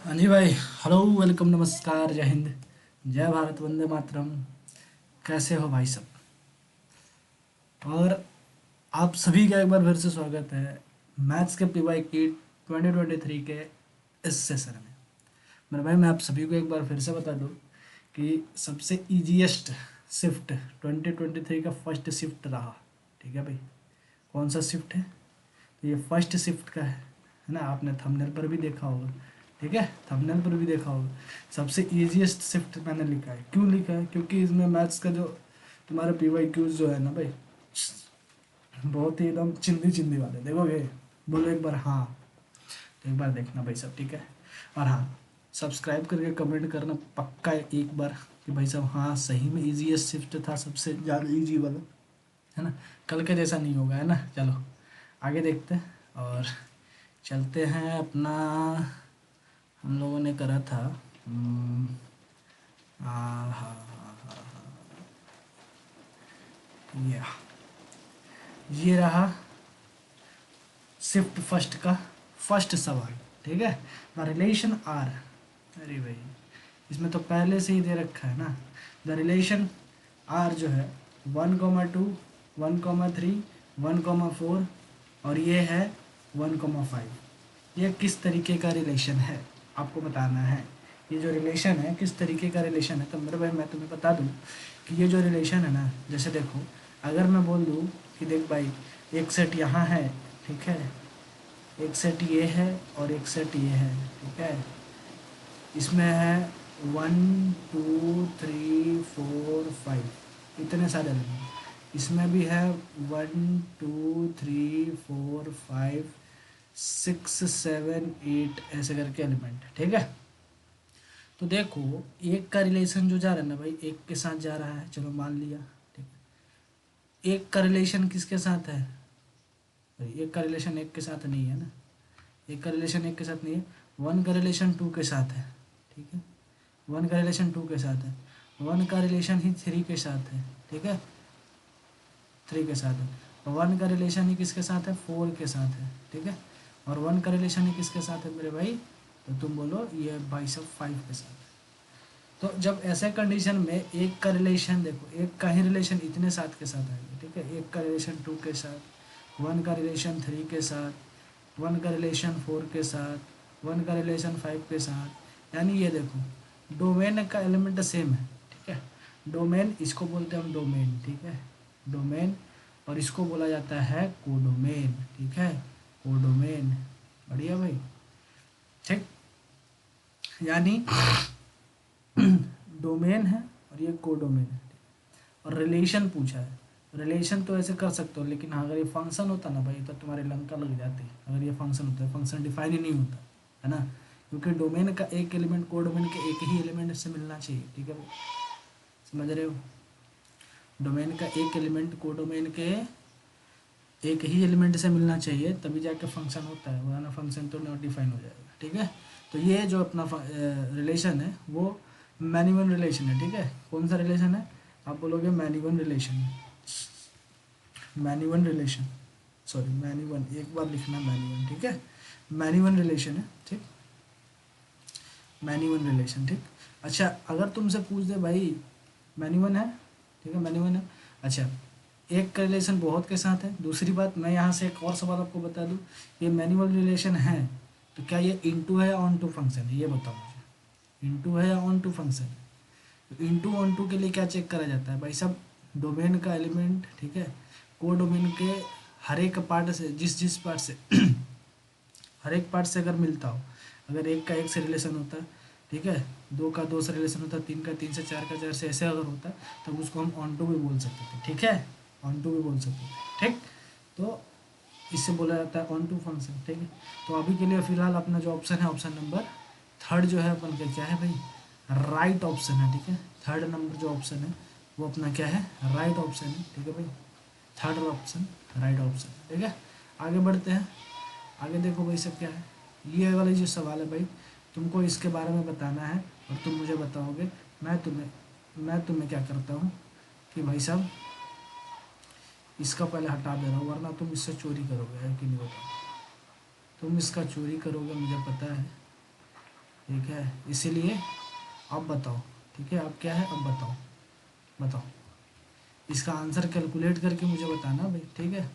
हाँ जी भाई। Hello, welcome, नमस्कार, जय हिंद, जय भारत, वंदे मातरम। कैसे हो भाई सब? और आप सभी का एक बार फिर से स्वागत है मैथ्स के पीवाई की 2023 के इस सेशन में। मेरे भाई, मैं आप सभी को एक बार फिर से बता दूं कि सबसे इजीएस्ट शिफ्ट 2023 का फर्स्ट शिफ्ट रहा। ठीक है भाई? कौन सा शिफ्ट है? तो ये फर्स्ट शिफ्ट का है ना। आपने थंबनेल पर भी देखा होगा। ठीक है, थंबनेल पर भी देखा होगा। सबसे इजीएस्ट शिफ्ट मैंने लिखा है। क्यों लिखा है? क्योंकि इसमें मैथ्स का जो तुम्हारे पीवाई क्यूज जो है ना भाई, बहुत ही एकदम चिंदी चिंदी वाले। देखोगे? बोलो एक बार हाँ। तो एक बार देखना भाई सब, ठीक है? और हाँ, सब्सक्राइब करके कमेंट करना पक्का एक बार कि भाई साहब हाँ, सही में इजीएस्ट शिफ्ट था, सबसे ज़्यादा इजी वाला, है ना। कल के जैसा नहीं होगा, है ना। चलो आगे देखते हैं और चलते हैं अपना। हम लोगों ने करा था हाँ हाँ हाँ, ये ये रहा शिफ्ट फर्स्ट का फर्स्ट सवाल। ठीक है? द रिलेशन आर, अरे भाई इसमें तो पहले से ही दे रखा है ना। द रिलेशन आर जो है 1,2, 1,3, 1,4 और ये है 1,5। ये किस तरीके का रिलेशन है आपको बताना है। ये जो रिलेशन है किस तरीके का रिलेशन है। तो मेरे भाई मैं तुम्हें बता दूं कि ये जो रिलेशन है ना, जैसे देखो, अगर मैं बोल दूं कि देख भाई, एक सेट यहाँ है, ठीक है, एक सेट ये है और एक सेट ये है, ठीक है, इसमें है 1, 2, 3, 4, 5, इतने सारे एलिमेंट इसमें भी है। 1, 2, 3, 4, 5, 6, 7, 8 ऐसे करके एलिमेंट, ठीक है। तो देखो, एक का रिलेशन जो जा रहा है ना भाई, एक के साथ जा रहा है, चलो मान लिया, ठीक है। एक का रिलेशन किसके साथ है भाई? एक का रिलेशन एक के साथ नहीं है ना। एक का रिलेशन एक के साथ नहीं है। वन का रिलेशन टू के साथ है, ठीक है। वन का रिलेशन टू के साथ है। वन का रिलेशन ही थ्री के साथ है, ठीक है, थ्री के साथ है। वन का रिलेशन ही किसके साथ है? फोर के साथ है, ठीक है। और वन का रिलेशन ही किसके साथ है मेरे भाई? तो तुम बोलो ये भाई सब फाइव के साथ है। तो जब ऐसे कंडीशन में एक का रिलेशन, देखो एक का ही रिलेशन इतने साथ के साथ आएगा, ठीक है। एक का रिलेशन टू के साथ, वन का रिलेशन थ्री के साथ, वन का रिलेशन फोर के साथ, वन का रिलेशन फाइव के साथ। यानी ये देखो, डोमेन का एलिमेंट सेम है, ठीक है। डोमेन इसको बोलते हैं हम डोमेन, ठीक है, डोमेन। और इसको बोला जाता है कोडोमेन, ठीक है, कोडोमेन। बढ़िया भाई, ठीक। यानी डोमेन है और ये कोडोमेन है। और रिलेशन पूछा है। रिलेशन तो ऐसे कर सकते हो, लेकिन हाँ, अगर ये फंक्शन होता ना भाई तो तुम्हारी लंका लग जाती। अगर ये फंक्शन होता है, फंक्शन डिफाइन ही नहीं होता, है ना। क्योंकि डोमेन का एक एलिमेंट कोडोमेन के एक ही एलिमेंट से मिलना चाहिए, ठीक है भाई, समझ रहे हो। डोमेन का एक एलिमेंट कोडोमेन के एक ही एलिमेंट से मिलना चाहिए, तभी जाके फंक्शन होता है, वरना फंक्शन तो नॉट डिफाइन हो जाएगा, ठीक है। तो ये जो अपना रिलेशन है वो मैन्युअल रिलेशन है, ठीक है। कौन सा रिलेशन है? आप बोलोगे manual relation, manual relation, sorry manual, एक बार लिखना मैन्युअल, ठीक है। मैन्युअल रिलेशन है, ठीक, मैन्युअल रिलेशन, ठीक। अच्छा, अगर तुमसे पूछ दे भाई मैन्युअल है, ठीक है, मैन्युअल है, अच्छा, एक का रिलेशन बहुत के साथ है। दूसरी बात, मैं यहाँ से एक और सवाल आपको बता दूँ, ये मैन्युअल रिलेशन है तो क्या ये इनटू है या ऑन टू फंक्शन है? ये बताओ मुझे, इनटू है या ऑन टू फंक्शन है? तो इनटू ऑन टू के लिए क्या चेक करा जाता है भाई साहब? डोमेन का एलिमेंट, ठीक है, को डोमेन के हर एक पार्ट से, जिस जिस पार्ट से हर एक पार्ट से अगर मिलता हो, अगर एक का एक से रिलेशन होता है, ठीक है, दो का दो से रिलेशन होता है, तीन का तीन से, चार का चार से, ऐसे अगर होता तब उसको हम ऑन टू भी बोल सकते थे, ठीक है, ऑन टू भी बोल सकते थे, ठीक। तो इससे बोला जाता है ऑन टू फंक्शन, ठीक है। तो अभी के लिए फिलहाल अपना जो ऑप्शन है, ऑप्शन नंबर थर्ड जो है अपन का क्या है भाई? राइट ऑप्शन है, ठीक है। थर्ड नंबर जो ऑप्शन है वो अपना क्या है? राइट ऑप्शन है, ठीक है भाई। थर्ड ऑप्शन राइट ऑप्शन, ठीक है। आगे बढ़ते हैं। आगे देखो भाई सब क्या है। ये वाला जो सवाल है भाई, तुमको इसके बारे में बताना है और तुम मुझे बताओगे। मैं तुम्हें क्या करता हूँ कि भाई साहब इसका पहले हटा दे रहा हूँ, वरना तुम इससे चोरी करोगे, है कि नहीं बताओ? तुम इसका चोरी करोगे मुझे पता है, ठीक है, इसीलिए अब बताओ, ठीक है, अब क्या है, अब बताओ, बताओ इसका आंसर कैलकुलेट करके मुझे बताना भाई, ठीक है।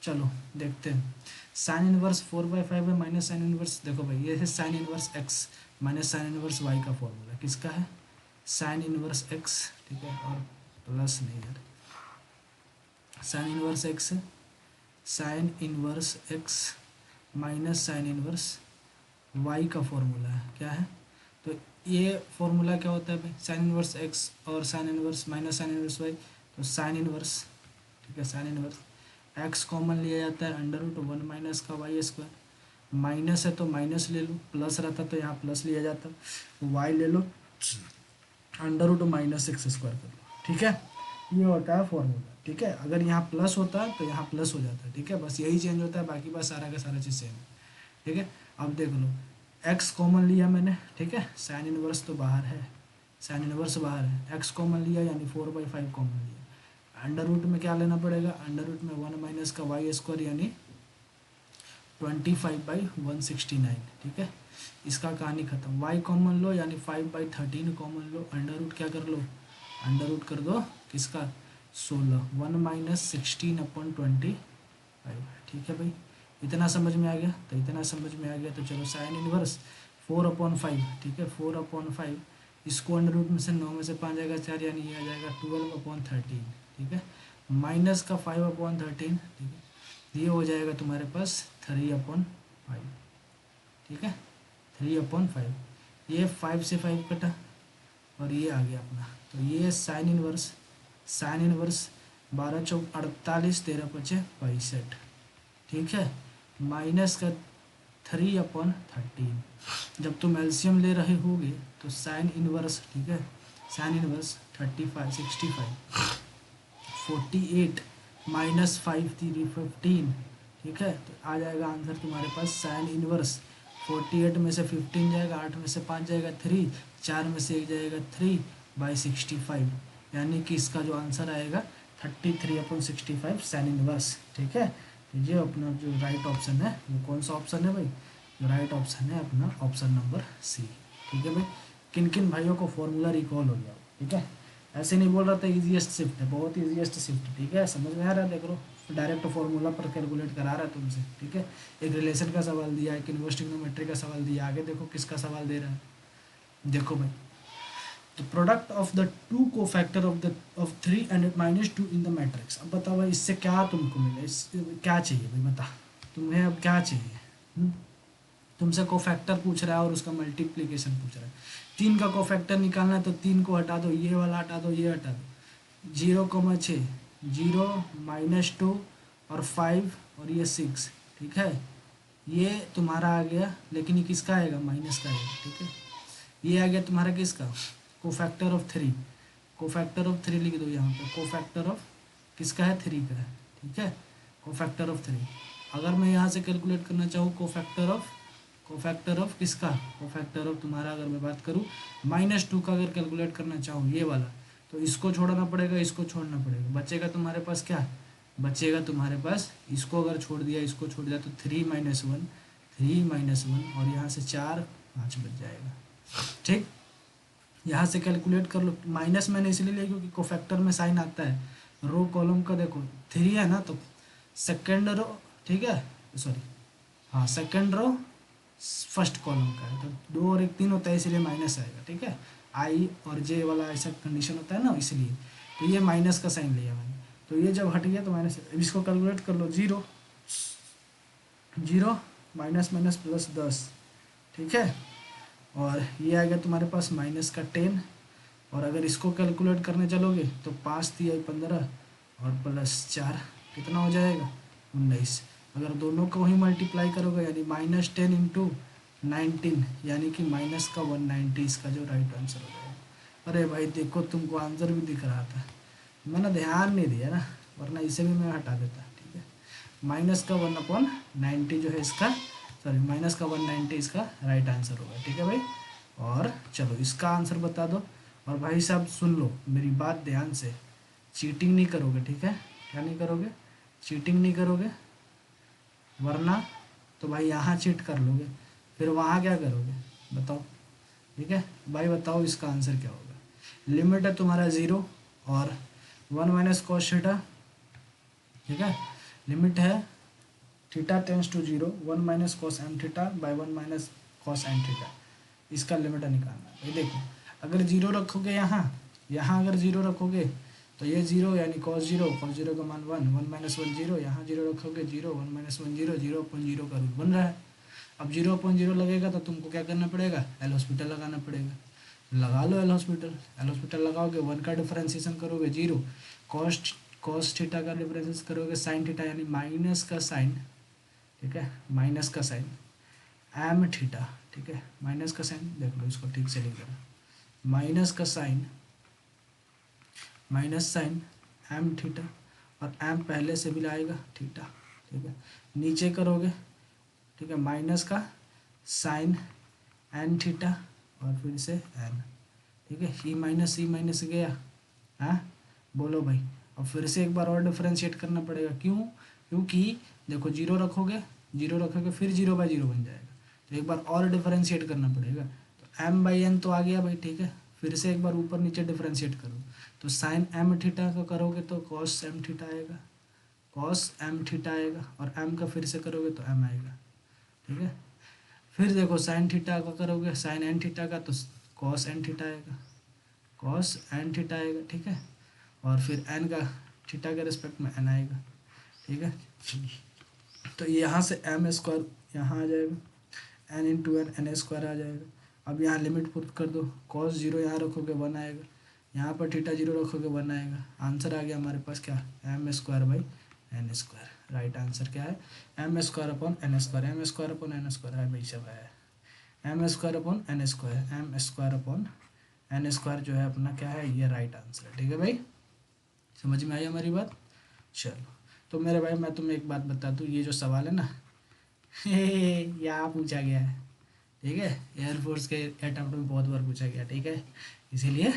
चलो देखते हैं। साइन इनवर्स 4/5 है माइनस साइन इनवर्स, देखो भाई ये है sine inverse x minus sine inverse y का फॉर्मूला किसका है, साइन इनवर्स एक्स, ठीक है, और प्लस नहीं यार, sine inverse x, sine inverse x minus sine inverse y का फॉर्मूला है, क्या है, तो ये फॉर्मूला क्या होता है भाई, साइन इनवर्स एक्स और sine inverse minus sine inverse y, तो साइन इनवर्स, ठीक है, साइन इनवर्स एक्स कॉमन लिया जाता है √1 माइनस का वाई स्क्वायर, माइनस है तो माइनस ले लो, प्लस रहता तो यहाँ प्लस लिया जाता, वाई ले लो √-(-x²) कर लो, ठीक है, ये होता है फॉर्मूला, ठीक है। अगर यहाँ प्लस होता है तो यहाँ प्लस हो जाता है, ठीक है, बस यही चेंज होता है, बाकी बस सारा का सारा चीज़ सेम है, ठीक है। अब देख लो एक्स कॉमन लिया मैंने, ठीक है, साइन इनवर्स तो बाहर है, साइन इनवर्स बाहर है, एक्स कॉमन लिया यानी 4/5 कॉमन लिया, अंडर रूट में क्या लेना पड़ेगा, अंडर रूट में 1 माइनस का वाई स्क्वायर यानी 25/169, ठीक है, इसका कहानी खत्म। वाई कॉमन लो यानी 5/13 कॉमन लो, अंडर रूट क्या कर लो, अंडर रूट कर दो किसका 16, 1 माइनस 16/25, ठीक है भाई, इतना समझ में आ गया, तो इतना समझ में आ गया तो चलो साइन इनवर्स 4/5, ठीक है, 4/5 इसको अंडर रूट में से 9 में से 5 जाएगा 4 यानी ये आ जाएगा 12/13, ठीक है, माइनस का 5/13, ठीक है, ये हो जाएगा तुम्हारे पास 3/5, ठीक है, 3/5, ये 5 से 5 कटा और ये आ गया अपना, तो ये साइन इनवर्स, साइन इनवर्स 12 चौक 48, 13 पचे 62, ठीक है, माइनस का 3/13, जब तुम एलसीएम ले रहे होगे तो साइन इनवर्स, ठीक है, साइन इनवर्स 35 65 48 माइनस 5 3 15, ठीक है, तो आ जाएगा आंसर तुम्हारे पास साइन इनवर्स 48 में से 15 जाएगा, 8 में से 5 जाएगा 3, 4 में से 1 जाएगा 3/65, यानी कि इसका जो आंसर आएगा 33/65 साइन इनवर्स, ठीक है। तो ये अपना जो राइट ऑप्शन है वो कौन सा ऑप्शन है भाई, जो राइट ऑप्शन है अपना ऑप्शन नंबर सी, ठीक है भाई। किन किन भाइयों को फॉर्मूला रिकॉल हो गया, ठीक है, ऐसे नहीं बोल रहा था इजीएस्ट शिफ्ट है, बहुत इजीएस्ट शिफ्ट, ठीक है, समझ में आ रहा है, देख लो डायरेक्ट फॉर्मूला पर कैलकुलेट करा रहा है तुमसे, ठीक है, एक रिलेशन का सवाल दिया, एक इनवर्स ट्रिग्नोमेट्री का सवाल दिया, आगे देखो किसका सवाल दे रहा है, देखो भाई, the product of the two cofactor of 3 and -2 in the matrix, अब बताओ भाई इससे क्या तुमको मिले, इस क्या चाहिए भाई, बता तुम्हें अब क्या चाहिए, तुमसे कोफैक्टर पूछ रहा है और उसका मल्टीप्लिकेशन पूछ रहा है, 3 का कोफैक्टर निकालना है तो 3 को हटा दो, ये वाला हटा दो, ये हटा दो, 0,6 0 -2 और 5 और ये 6, ठीक है, ये तुम्हारा आ गया, लेकिन ये किसका आएगा, माइनस का आएगा, ठीक है, ये आ गया तुम्हारा किसका, कोफैक्टर ऑफ 3, कोफैक्टर ऑफ 3 लिख दो यहाँ पे, कोफैक्टर ऑफ किसका है 3 का है, ठीक है, कोफैक्टर ऑफ 3, अगर मैं यहाँ से कैलकुलेट करना चाहूँ कोफैक्टर ऑफ किसका, कोफैक्टर ऑफ तुम्हारा अगर मैं बात करूँ -2 का अगर कैलकुलेट करना चाहूँ ये वाला, तो इसको छोड़ना पड़ेगा, इसको छोड़ना पड़ेगा, बचेगा तुम्हारे पास क्या, बचेगा तुम्हारे पास, इसको अगर छोड़ दिया, इसको छोड़ दिया तो 3 - 1 और यहाँ से 4 5 बच जाएगा, ठीक, यहाँ से कैलकुलेट कर लो, माइनस मैंने इसलिए लिया क्योंकि कोफैक्टर में साइन आता है, रो कॉलम का देखो 3 है ना, तो सेकेंड रो, ठीक है, सॉरी हाँ सेकेंड रो फर्स्ट कॉलम का है, तो 2 और 1 3 होता है, इसलिए माइनस आएगा, ठीक है, आई और जे वाला ऐसा कंडीशन होता है ना, इसलिए तो ये माइनस का साइन लिया मैंने, तो ये जब हट गया तो माइनस, इसको कैलकुलेट कर लो, 0 0 -+10, ठीक है, और ये आ गया तुम्हारे पास -10, और अगर इसको कैलकुलेट करने चलोगे तो 5 3 15 और +4 कितना हो जाएगा 19, अगर दोनों को ही मल्टीप्लाई करोगे यानी -10 × 19 यानी कि -190, इसका जो राइट आंसर हो जाएगा। अरे भाई देखो तुमको आंसर भी दिख रहा था, मैंने ध्यान नहीं दिया ना, वरना इसे भी मैं हटा देता, ठीक है, -1/90 जो है इसका, सॉरी -190 इसका राइट आंसर होगा, ठीक है भाई। और चलो इसका आंसर बता दो, और भाई साहब सुन लो मेरी बात ध्यान से, चीटिंग नहीं करोगे, ठीक है, क्या नहीं करोगे, चीटिंग नहीं करोगे, वरना तो भाई यहाँ चीट कर लोगे, फिर वहाँ क्या करोगे बताओ, ठीक है भाई, बताओ इसका आंसर क्या होगा। लिमिट है तुम्हारा 0 और 1 माइनस कॉस थीटा, ठीक है, लिमिट है theta tends to 0 1 minus cos m theta by 1 minus cos m theta, इसका लिमिट निकालना है। भाई देखो, अगर 0 रखोगे यहाँ, यहाँ अगर 0 रखोगे तो ये 0 यानी कॉस जीरो का मान 1 1 माइनस 1 0, यहाँ 0 रखोगे 0 1 माइनस 1 0, 0/0 का रूल बन रहा है। अब 0/0 लगेगा तो तुमको क्या करना पड़ेगा, एल हॉस्पिटल लगाना पड़ेगा। लगा लो एल हॉस्पिटल, एल हॉस्पिटल लगाओगे 1 का डिफरेंशिएशन करोगे 0, कॉस थीटा का डिफरेंशिएशन करोगे साइन थीटा यानी माइनस का साइन, ठीक है, माइनस का साइन एम थीटा, ठीक है, माइनस का साइन, देख लो इसको ठीक से लिख देना, माइनस का sine, minus sine m theta, और एम पहले से भी लाएगा थीटा, ठीक है, नीचे करोगे, ठीक है, माइनस का साइन एन थीटा और फिर से एन, ठीक है, ई माइनस गया, हाँ बोलो भाई। अब फिर से एक बार और डिफरेंशिएट करना पड़ेगा, क्यों, क्योंकि देखो 0 रखोगे, 0 रखोगे फिर 0/0 बन जाएगा, तो एक बार और डिफरेंशिएट करना पड़ेगा। तो m/n तो आ गया भाई, ठीक है, फिर से एक बार ऊपर नीचे डिफरेंशिएट करो, तो साइन एम थीटा का करोगे तो कॉस एम थीटा आएगा, कॉस एम थीटा आएगा, और एम का फिर से करोगे तो एम आएगा, ठीक है। फिर देखो साइन थीटा का करोगे, साइन एन थीटा का तो कॉस एन थीटा आएगा, कॉस एन थीटा आएगा, ठीक है, और फिर एन का थीटा के रिस्पेक्ट में एन आएगा, ठीक है। तो यहाँ से एम स्क्वायर यहाँ आ जाएगा, एन इंटू एन स्क्वायर आ जाएगा। अब यहाँ लिमिट पुट कर दो, कॉस 0 यहाँ रखोगे 1 आएगा, यहाँ पर थीटा 0 रखोगे 1 आएगा, आंसर आ गया हमारे पास क्या, m square by n square. Right answer क्या है, m square upon n square, m square upon n square है भाई, सब है, m square upon n square, m square upon n square जो है अपना क्या है, ये राइट आंसर है, ठीक है भाई, समझ में आई हमारी बात। चलो, तो मेरे भाई मैं तुम्हें एक बात बता दूँ, ये जो सवाल है ना यहाँ पूछा गया है, ठीक है, एयरफोर्स के अटेम्प्ट में बहुत बार पूछा गया, ठीक है, इसीलिए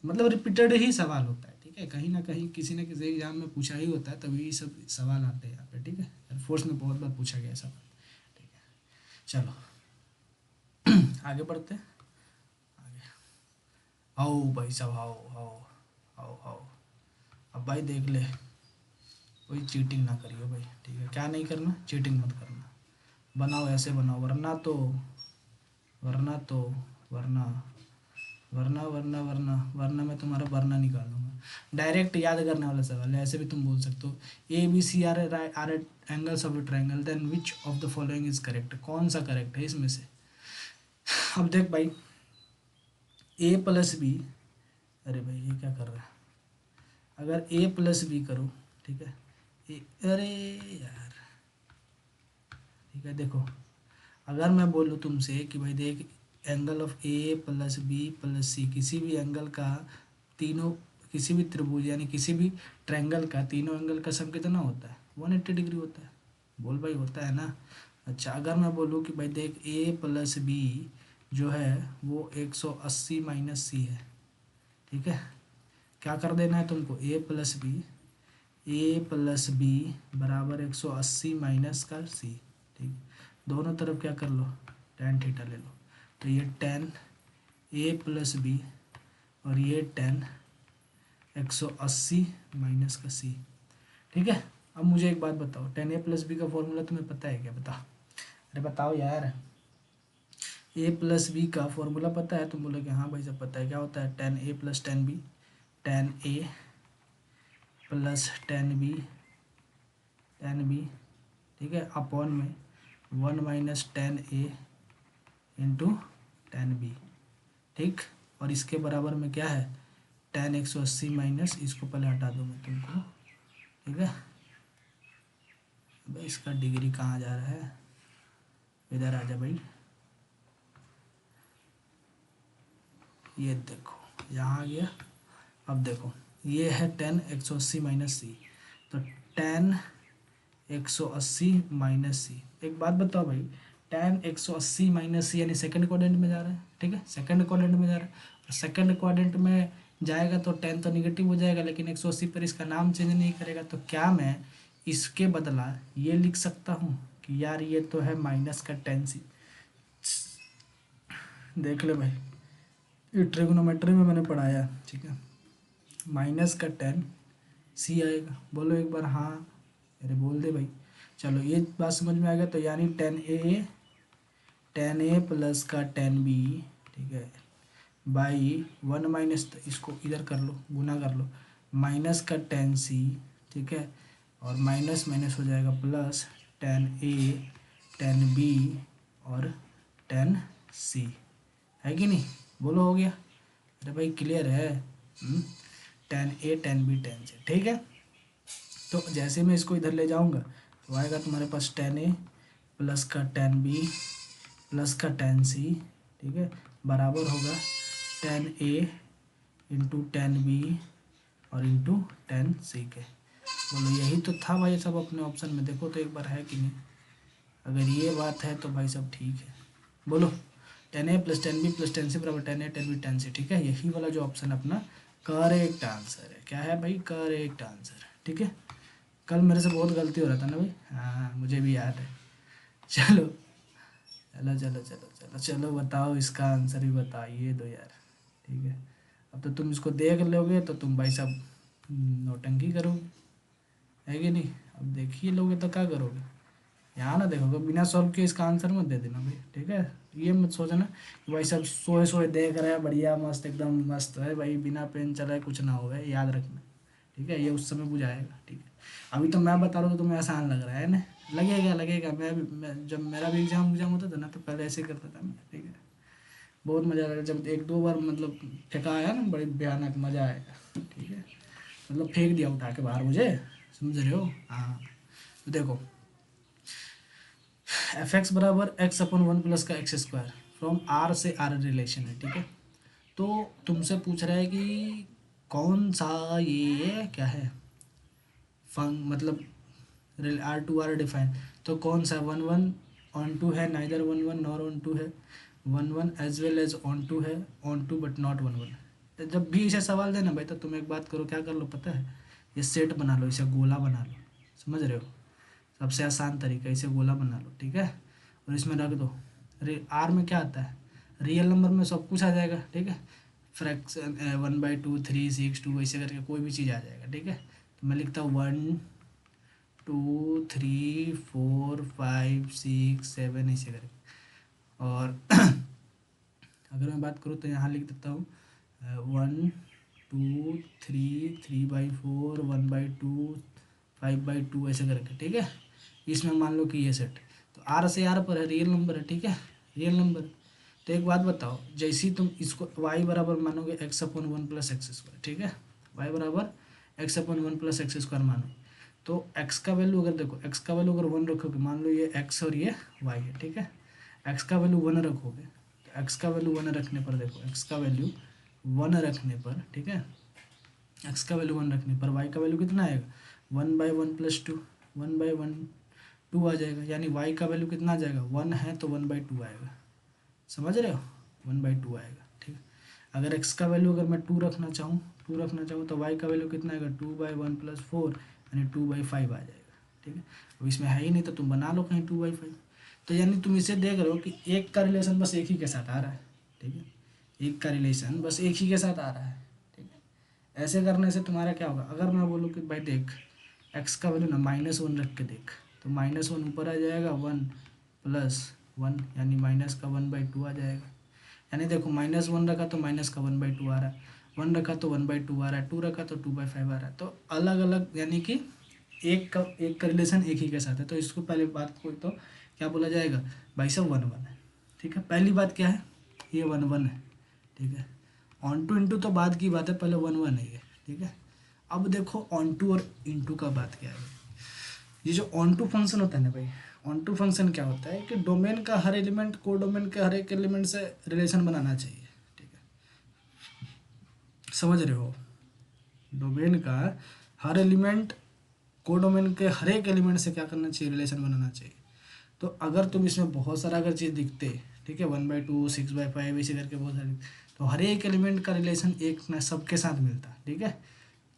मतलब रिपीटेड ही सवाल होता है, ठीक है, कहीं ना कहीं किसी न किसी एग्जाम में पूछा ही होता है, तभी सब सवाल आते हैं यहाँ पे, ठीक है, एयरफोर्स में बहुत बार पूछा गया सवाल, ठीक है। चलो आगे बढ़ते हैं, आगे आओ भाई साहब, आओ आओ आओ आओ। अब भाई देख ले, कोई चीटिंग ना करियो भाई, ठीक है, क्या नहीं करना, चीटिंग मत करना, बनाओ ऐसे बनाओ, वरना तो वरना तो वरना वरना वरना वरना वरना मैं तुम्हारा वरना निकाल दूंगा। डायरेक्ट याद करने वाला सवाल है, ऐसे भी तुम बोल सकते हो, A B C are angles of a triangle, then which of the following is correct, कौन सा करेक्ट है इसमें से। अब देख भाई, ए प्लस बी, अरे भाई ये क्या कर रहा है, अगर ए प्लस बी करो, ठीक है, अरे यार, ठीक है, देखो अगर मैं बोलूँ तुमसे कि भाई देख, angle of A plus B plus C, किसी भी एंगल का तीनों, किसी भी त्रिभुज यानी किसी भी ट्रायंगल का तीनों एंगल का सम कितना होता है, 180 डिग्री होता है, बोल भाई होता है ना। अच्छा, अगर मैं बोलूँ कि भाई देख ए प्लस बी जो है वो 180 माइनस सी है, ठीक है, क्या कर देना है तुमको, ए प्लस बी बराबर 180 माइनस का सी, ठीक, दोनों तरफ क्या कर लो, टेन थीटा ले लो, तो ये टेन ए प्लस बी और ये टेन 180 माइनस का सी, ठीक है। अब मुझे एक बात बताओ, टेन ए प्लस बी का फॉर्मूला तुम्हें पता है क्या, बता, अरे बताओ यार, ए प्लस बी का फॉर्मूला पता है, तुम बोलोगे हाँ भाई सब पता है, क्या होता है, ten A plus ten B, ten A plus ten B, ठीक है, अपॉन में 1 माइनस टेन ए इंटू टेन बी, ठीक, और इसके बराबर में क्या है, टेन 180 माइनस, इसको पहले हटा दूँ मैं तुमको, ठीक है, भाई इसका डिग्री कहाँ जा रहा है, इधर आ जा भाई, ये देखो यहाँ आ गया। अब देखो ये है टेन 180 माइनस सी, तो टेन 180 माइनस सी, एक बात बताओ भाई, टेन 180 माइनस सी यानी सेकंड क्वाड्रेंट में जा रहा है, ठीक है, सेकंड क्वाड्रेंट में जा रहा है, और सेकंड क्वाड्रेंट में जाएगा तो टेन तो निगेटिव हो जाएगा, लेकिन 180 पर इसका नाम चेंज नहीं करेगा, तो क्या मैं इसके बदला ये लिख सकता हूँ कि यार ये तो है माइनस का टेन सी, देख ले भाई, ये ट्रिग्नोमेट्री में मैंने पढ़ाया, ठीक है। माइनस का टेन सी आएगा, बोलो एक बार हाँ, अरे बोल दे भाई। चलो ये बात समझ में आ गया, तो यानी टेन ए प्लस का टेन बी, ठीक है, बाई वन माइनस, इसको इधर कर लो, गुना कर लो, माइनस का टेन सी, ठीक है, और माइनस माइनस हो जाएगा plus ten A, ten B और टेन सी, है कि नहीं, बोलो हो गया। अरे भाई क्लियर है, ten A ten B ten C, ठीक है। तो जैसे मैं इसको इधर ले जाऊंगा तो आएगा तुम्हारे पास टेन ए प्लस का टेन बी प्लस का टेन सी, ठीक है, बराबर होगा टेन ए इंटू टेन बी और इंटू टेन सी के। बोलो यही तो था भाई सब अपने ऑप्शन में, देखो तो एक बार है कि नहीं। अगर ये बात है तो भाई सब ठीक है, बोलो ten A plus ten B plus ten C बराबर ten A ten B ten C, ठीक है। यही वाला जो ऑप्शन अपना करेक्ट आंसर है, क्या है भाई, करेक्ट आंसर, ठीक है। कल मेरे से बहुत गलती हो रहा था ना भाई, हाँ मुझे भी याद है। चलो चलो चलो चलो चलो चलो बताओ, इसका आंसर भी बताइए दो यार, ठीक है। अब तो तुम इसको देख लोगे तो तुम भाई साहब नौटंकी करोगे, है कि नहीं। अब देख ही लोगे तो क्या करोगे, यहाँ ना देखोगे, बिना सॉल्व के इसका आंसर मत दे देना भाई, ठीक है। ये मत सोचना कि भाई सब सोए सोए देख रहे हैं, बढ़िया मस्त एकदम मस्त है भाई, बिना पेन चलाए कुछ ना होगा, याद रखना, ठीक है। ये उस समय बुझाएगा, ठीक है। अभी तो मैं बता रहा हूँ, तुम्हें आसान लग रहा है ना, लगेगा लगेगा। मैं जब मेरा भी एग्जाम होता था ना तो पहले ऐसे ही करता था मैं, ठीक है। बहुत मज़ा आया जब एक दो बार मतलब फेंका आया ना, बड़ी भयानक मज़ा आएगा, ठीक है। मतलब फेंक दिया उठा के बाहर मुझे, समझ रहे हो, हाँ। तो देखो एफ एक्स बराबर एक्स अपन वन प्लस का एक्स स्क्वायर फ्रॉम आर से आर रिलेशन है, ठीक है। तो तुमसे पूछ रहा है कि कौन सा ये क्या है मतलब आर टू आर डिफाइन, तो कौन सा वन वन ऑन टू है, neither one one nor onto है, one one as well as onto है, onto but not one one. जब भी इसे सवाल देना भाई तो तुम एक बात करो, क्या कर लो पता है, ये सेट बना लो, इसे गोला बना लो, समझ रहे हो। सबसे आसान तरीका, इसे गोला बना लो, ठीक है, और इसमें रख दो। आर में क्या आता है, रियल नंबर में सब कुछ आ जाएगा, ठीक है। फ्रैक्शन 1/2 3 6 2 ऐसे करके कोई भी चीज़ आ जाएगा, ठीक है। तो मैं लिखता हूँ 1 2 3 4 5 6 7 ऐसे करके। और अगर मैं बात करूँ तो यहाँ लिख देता हूँ 1 2 3 3/4 1/2 5/2 ऐसे करके, ठीक है। इसमें मान लो कि ये सेट, तो आर से आर पर है, रियल नंबर है, ठीक है, रियल नंबर। तो एक बात बताओ, जैसे ही तुम इसको y बराबर मानोगे x upon one plus x square, ठीक है, y बराबर x upon one plus x square मानो, तो x का वैल्यू अगर देखो, x का वैल्यू अगर वन रखोगे, मान लो ये x और ये y है, ठीक है, x का वैल्यू वन रखोगे, तो x का वैल्यू वन रखने पर देखो, x का वैल्यू वन रखने पर, ठीक है, x का वैल्यू वन रखने पर y का वैल्यू कितना आएगा, 1/1 + 2, 1/1 2 आ जाएगा, यानी y का वैल्यू कितना आ जाएगा, वन है तो 1/2 आएगा, समझ रहे हो, 1/2 आएगा, ठीक है। अगर x का वैल्यू अगर मैं 2 रखना चाहूँ तो y का वैल्यू कितना आएगा, 2/1 + 4 यानी 2/5 आ जाएगा, ठीक है। अब इसमें है ही नहीं तो तुम बना लो कहीं 2/5। तो यानी तुम इसे देख रहे हो कि एक का रिलेशन बस एक ही के साथ आ रहा है, ठीक है, एक का रिलेशन बस एक ही के साथ आ रहा है, ठीक है। ऐसे करने से तुम्हारा क्या होगा, अगर मैं बोलूँ कि भाई देख x का वैल्यू ना -1 रख के देख, तो -1 ऊपर आ जाएगा, 1 + 1 यानी माइनस का 1/2 आ जाएगा। यानी देखो -1 रखा तो माइनस का 1/2 आ रहा है, 1 रखा तो 1/2 आ रहा है, 2 रखा तो 2/5 आ रहा है। तो अलग अलग यानी कि एक का रिलेशन एक ही के साथ है, तो इसको पहले बात को तो क्या बोला जाएगा भाई सब 1 1 है, ठीक है। पहली बात क्या है, ये 1 1 है, ठीक है। ऑन टू इंटू तो बाद की बात है, पहले 1 1 है ये, ठीक है। अब देखो ऑन टू और इंटू का बात क्या है, ये जो ऑन टू फंक्शन होता है ना भाई, ऑन टू फंक्शन क्या होता है कि डोमेन का हर एलिमेंट को डोमेन के हर एक एलिमेंट से रिलेशन बनाना चाहिए, ठीक है, समझ रहे हो। डोमेन का हर एलिमेंट को डोमेन के हर एक एलिमेंट से क्या करना चाहिए, रिलेशन बनाना चाहिए। तो अगर तुम इसमें बहुत सारा अगर चीज़ दिखते, ठीक है, 1/2 6/5 ऐसे करके बहुत सारे, तो हर एक एलिमेंट का रिलेशन एक ना सबके साथ मिलता, ठीक है,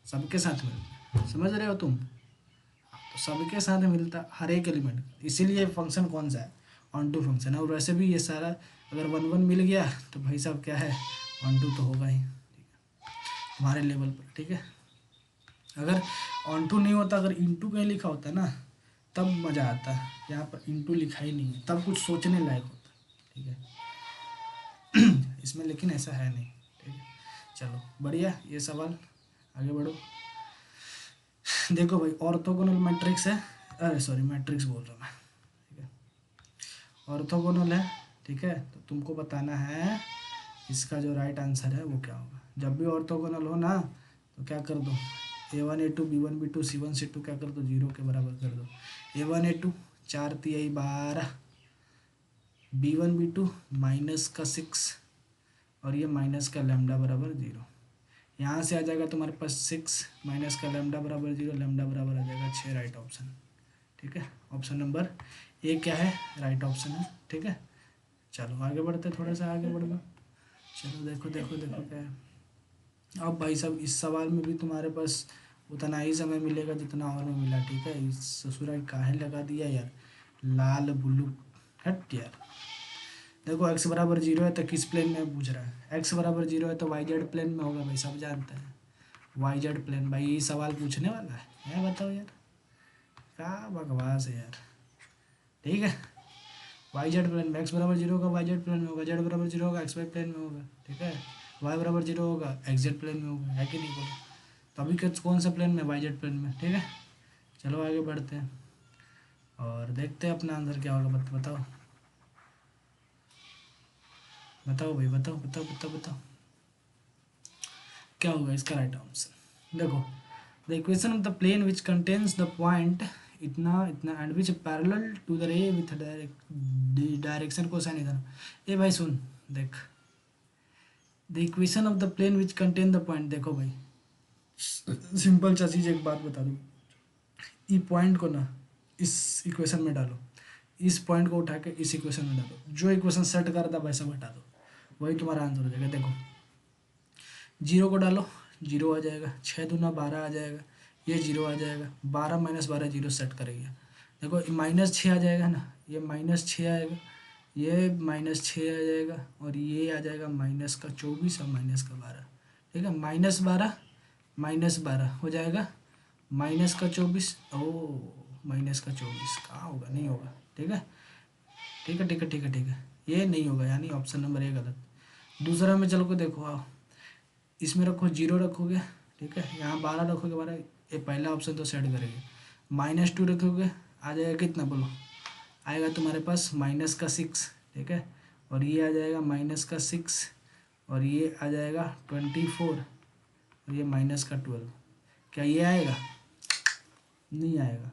सबके साथ मिलता, समझ रहे हो तुम। तो सबके साथ मिलता हर एक एलिमेंट, इसीलिए फंक्शन कौन सा है, ऑन टू फंक्शन है। और वैसे भी ये सारा अगर 1 1 मिल गया तो भाई साहब क्या है, ऑन टू तो होगा ही, ठीक है, हमारे लेवल पर, ठीक है। अगर ऑन टू नहीं होता, अगर इंटू कहीं लिखा होता ना तब मज़ा आता। यहाँ पर इंटू लिखा ही नहीं है, तब कुछ सोचने लायक होता, ठीक है। इसमें लेकिन ऐसा है नहीं, ठीक है। चलो बढ़िया, ये सवाल आगे बढ़ो। देखो भाई, ऑर्थोगोनल मैट्रिक्स है, अरे सॉरी मैट्रिक्स बोल रहा हूँ मैं, ठीक है, ऑर्थोगोनल है, ठीक है। तो तुमको बताना है इसका जो राइट आंसर है वो क्या होगा। जब भी ऑर्थोगोनल हो ना तो क्या कर दो, A1 A2 B1 B2 C1 C2 क्या कर दो, 0 के बराबर कर दो। A1 A2 4 तिहाई 12, B1 B2 माइनस का 6 और ये माइनस का लैम्डा बराबर 0। यहाँ से आ जाएगा तुम्हारे पास 6 माइनस का लैम्डा बराबर 0, लैम्डा बराबर आ जाएगा 6, राइट ऑप्शन, ठीक है। ऑप्शन नंबर ए क्या है, राइट ऑप्शन है, ठीक है। चलो आगे बढ़ते, थोड़ा सा आगे बढ़ लो। चलो देखो देखो देखो क्या है। अब भाई साहब इस सवाल में भी तुम्हारे पास उतना ही समय मिलेगा जितना और में मिला, ठीक है। इस ससुरा काहे लगा दिया यार, लाल ब्लू, हट यार। देखो x बराबर 0 है तो किस प्लेन में पूछ रहा है, x बराबर 0 है तो वाई जेड प्लेन में होगा भाई, सब जानते हैं वाई जेड प्लेन। भाई ये सवाल पूछने वाला है बताओ यार, क्या बकवास है यार, ठीक है। वाई जेड प्लेन में x बराबर 0 होगा, वाई जेड प्लेन में होगा, जेड बराबर 0 होगा, एक्स वाई प्लेन में होगा, ठीक है। वाई बराबर 0 होगा, एक्स जेड प्लेन में होगा, है कि नहीं बोलो। तो अभी कौन सा प्लेन में, वाई जेड प्लेन में, ठीक है। चलो आगे बढ़ते हैं और देखते हैं अपना आंसर क्या होगा। बताओ बताओ भाई, बताओ बताओ बताओ बताओ क्या होगा इसका राइट आंसर। देखो, the equation of the plane which contains the point इतना इतना and which parallel to the ray with direction cosine इधर। ए भाई सुन, देख, the equation of the plane which contain the point, देखो भाई सिंपल सा चीज़, एक बात बता दूँ, ई पॉइंट को ना इस इक्वेशन में डालो, इस पॉइंट को उठा के इस इक्वेशन में डालो, जो इक्वेशन सेट कर था वैसा हटा दो, वही तुम्हारा आंसर हो जाएगा। देखो 0 को डालो, 0 आ जाएगा, 6 दूना 12 आ जाएगा, ये 0 आ जाएगा, 12 माइनस 12 0 सेट करेंगे। देखो -6 आ जाएगा ना, ये -6 आएगा, ये -6 आ जाएगा और ये आ जाएगा -24 और -12, ठीक है। -12 हो जाएगा -24, ओ -24 कहाँ होगा, नहीं होगा, ठीक है ठीक है ठीक है ठीक है ठीक है, ये नहीं होगा, यानी ऑप्शन नंबर ए गलत। दूसरा में चलो को देखो, आओ इसमें रखो 0 रखोगे, ठीक है, यहाँ 12 रखोगे, 12, ये पहला ऑप्शन तो सेट करेंगे। -2 रखोगे, आ जाएगा कितना बोलो, आएगा तुम्हारे पास -6, ठीक है। और ये आ जाएगा -6 और ये आ जाएगा 24 और ये -12। क्या ये आएगा, नहीं आएगा,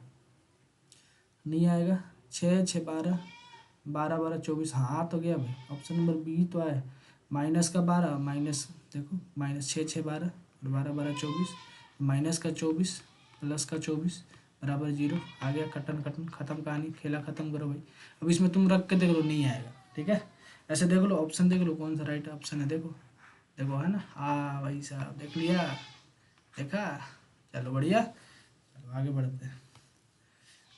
नहीं आएगा। 6 6 12, 12 12 24, हाँ तो गया भाई, ऑप्शन नंबर बी तो आया। -12 माइनस, देखो -6 6 12 और 12 12 24, -24 +24 बराबर 0 आ गया। कटन कटन खत्म कहानी, खेला खत्म करो भाई। अब इसमें तुम रख के देख लो, नहीं आएगा, ठीक है। ऐसे देख लो, ऑप्शन देख लो कौन सा राइट ऑप्शन है, देखो देखो है ना, हाँ भाई साहब देख लिया, देखा। चलो बढ़िया, चलो आगे बढ़ते हैं,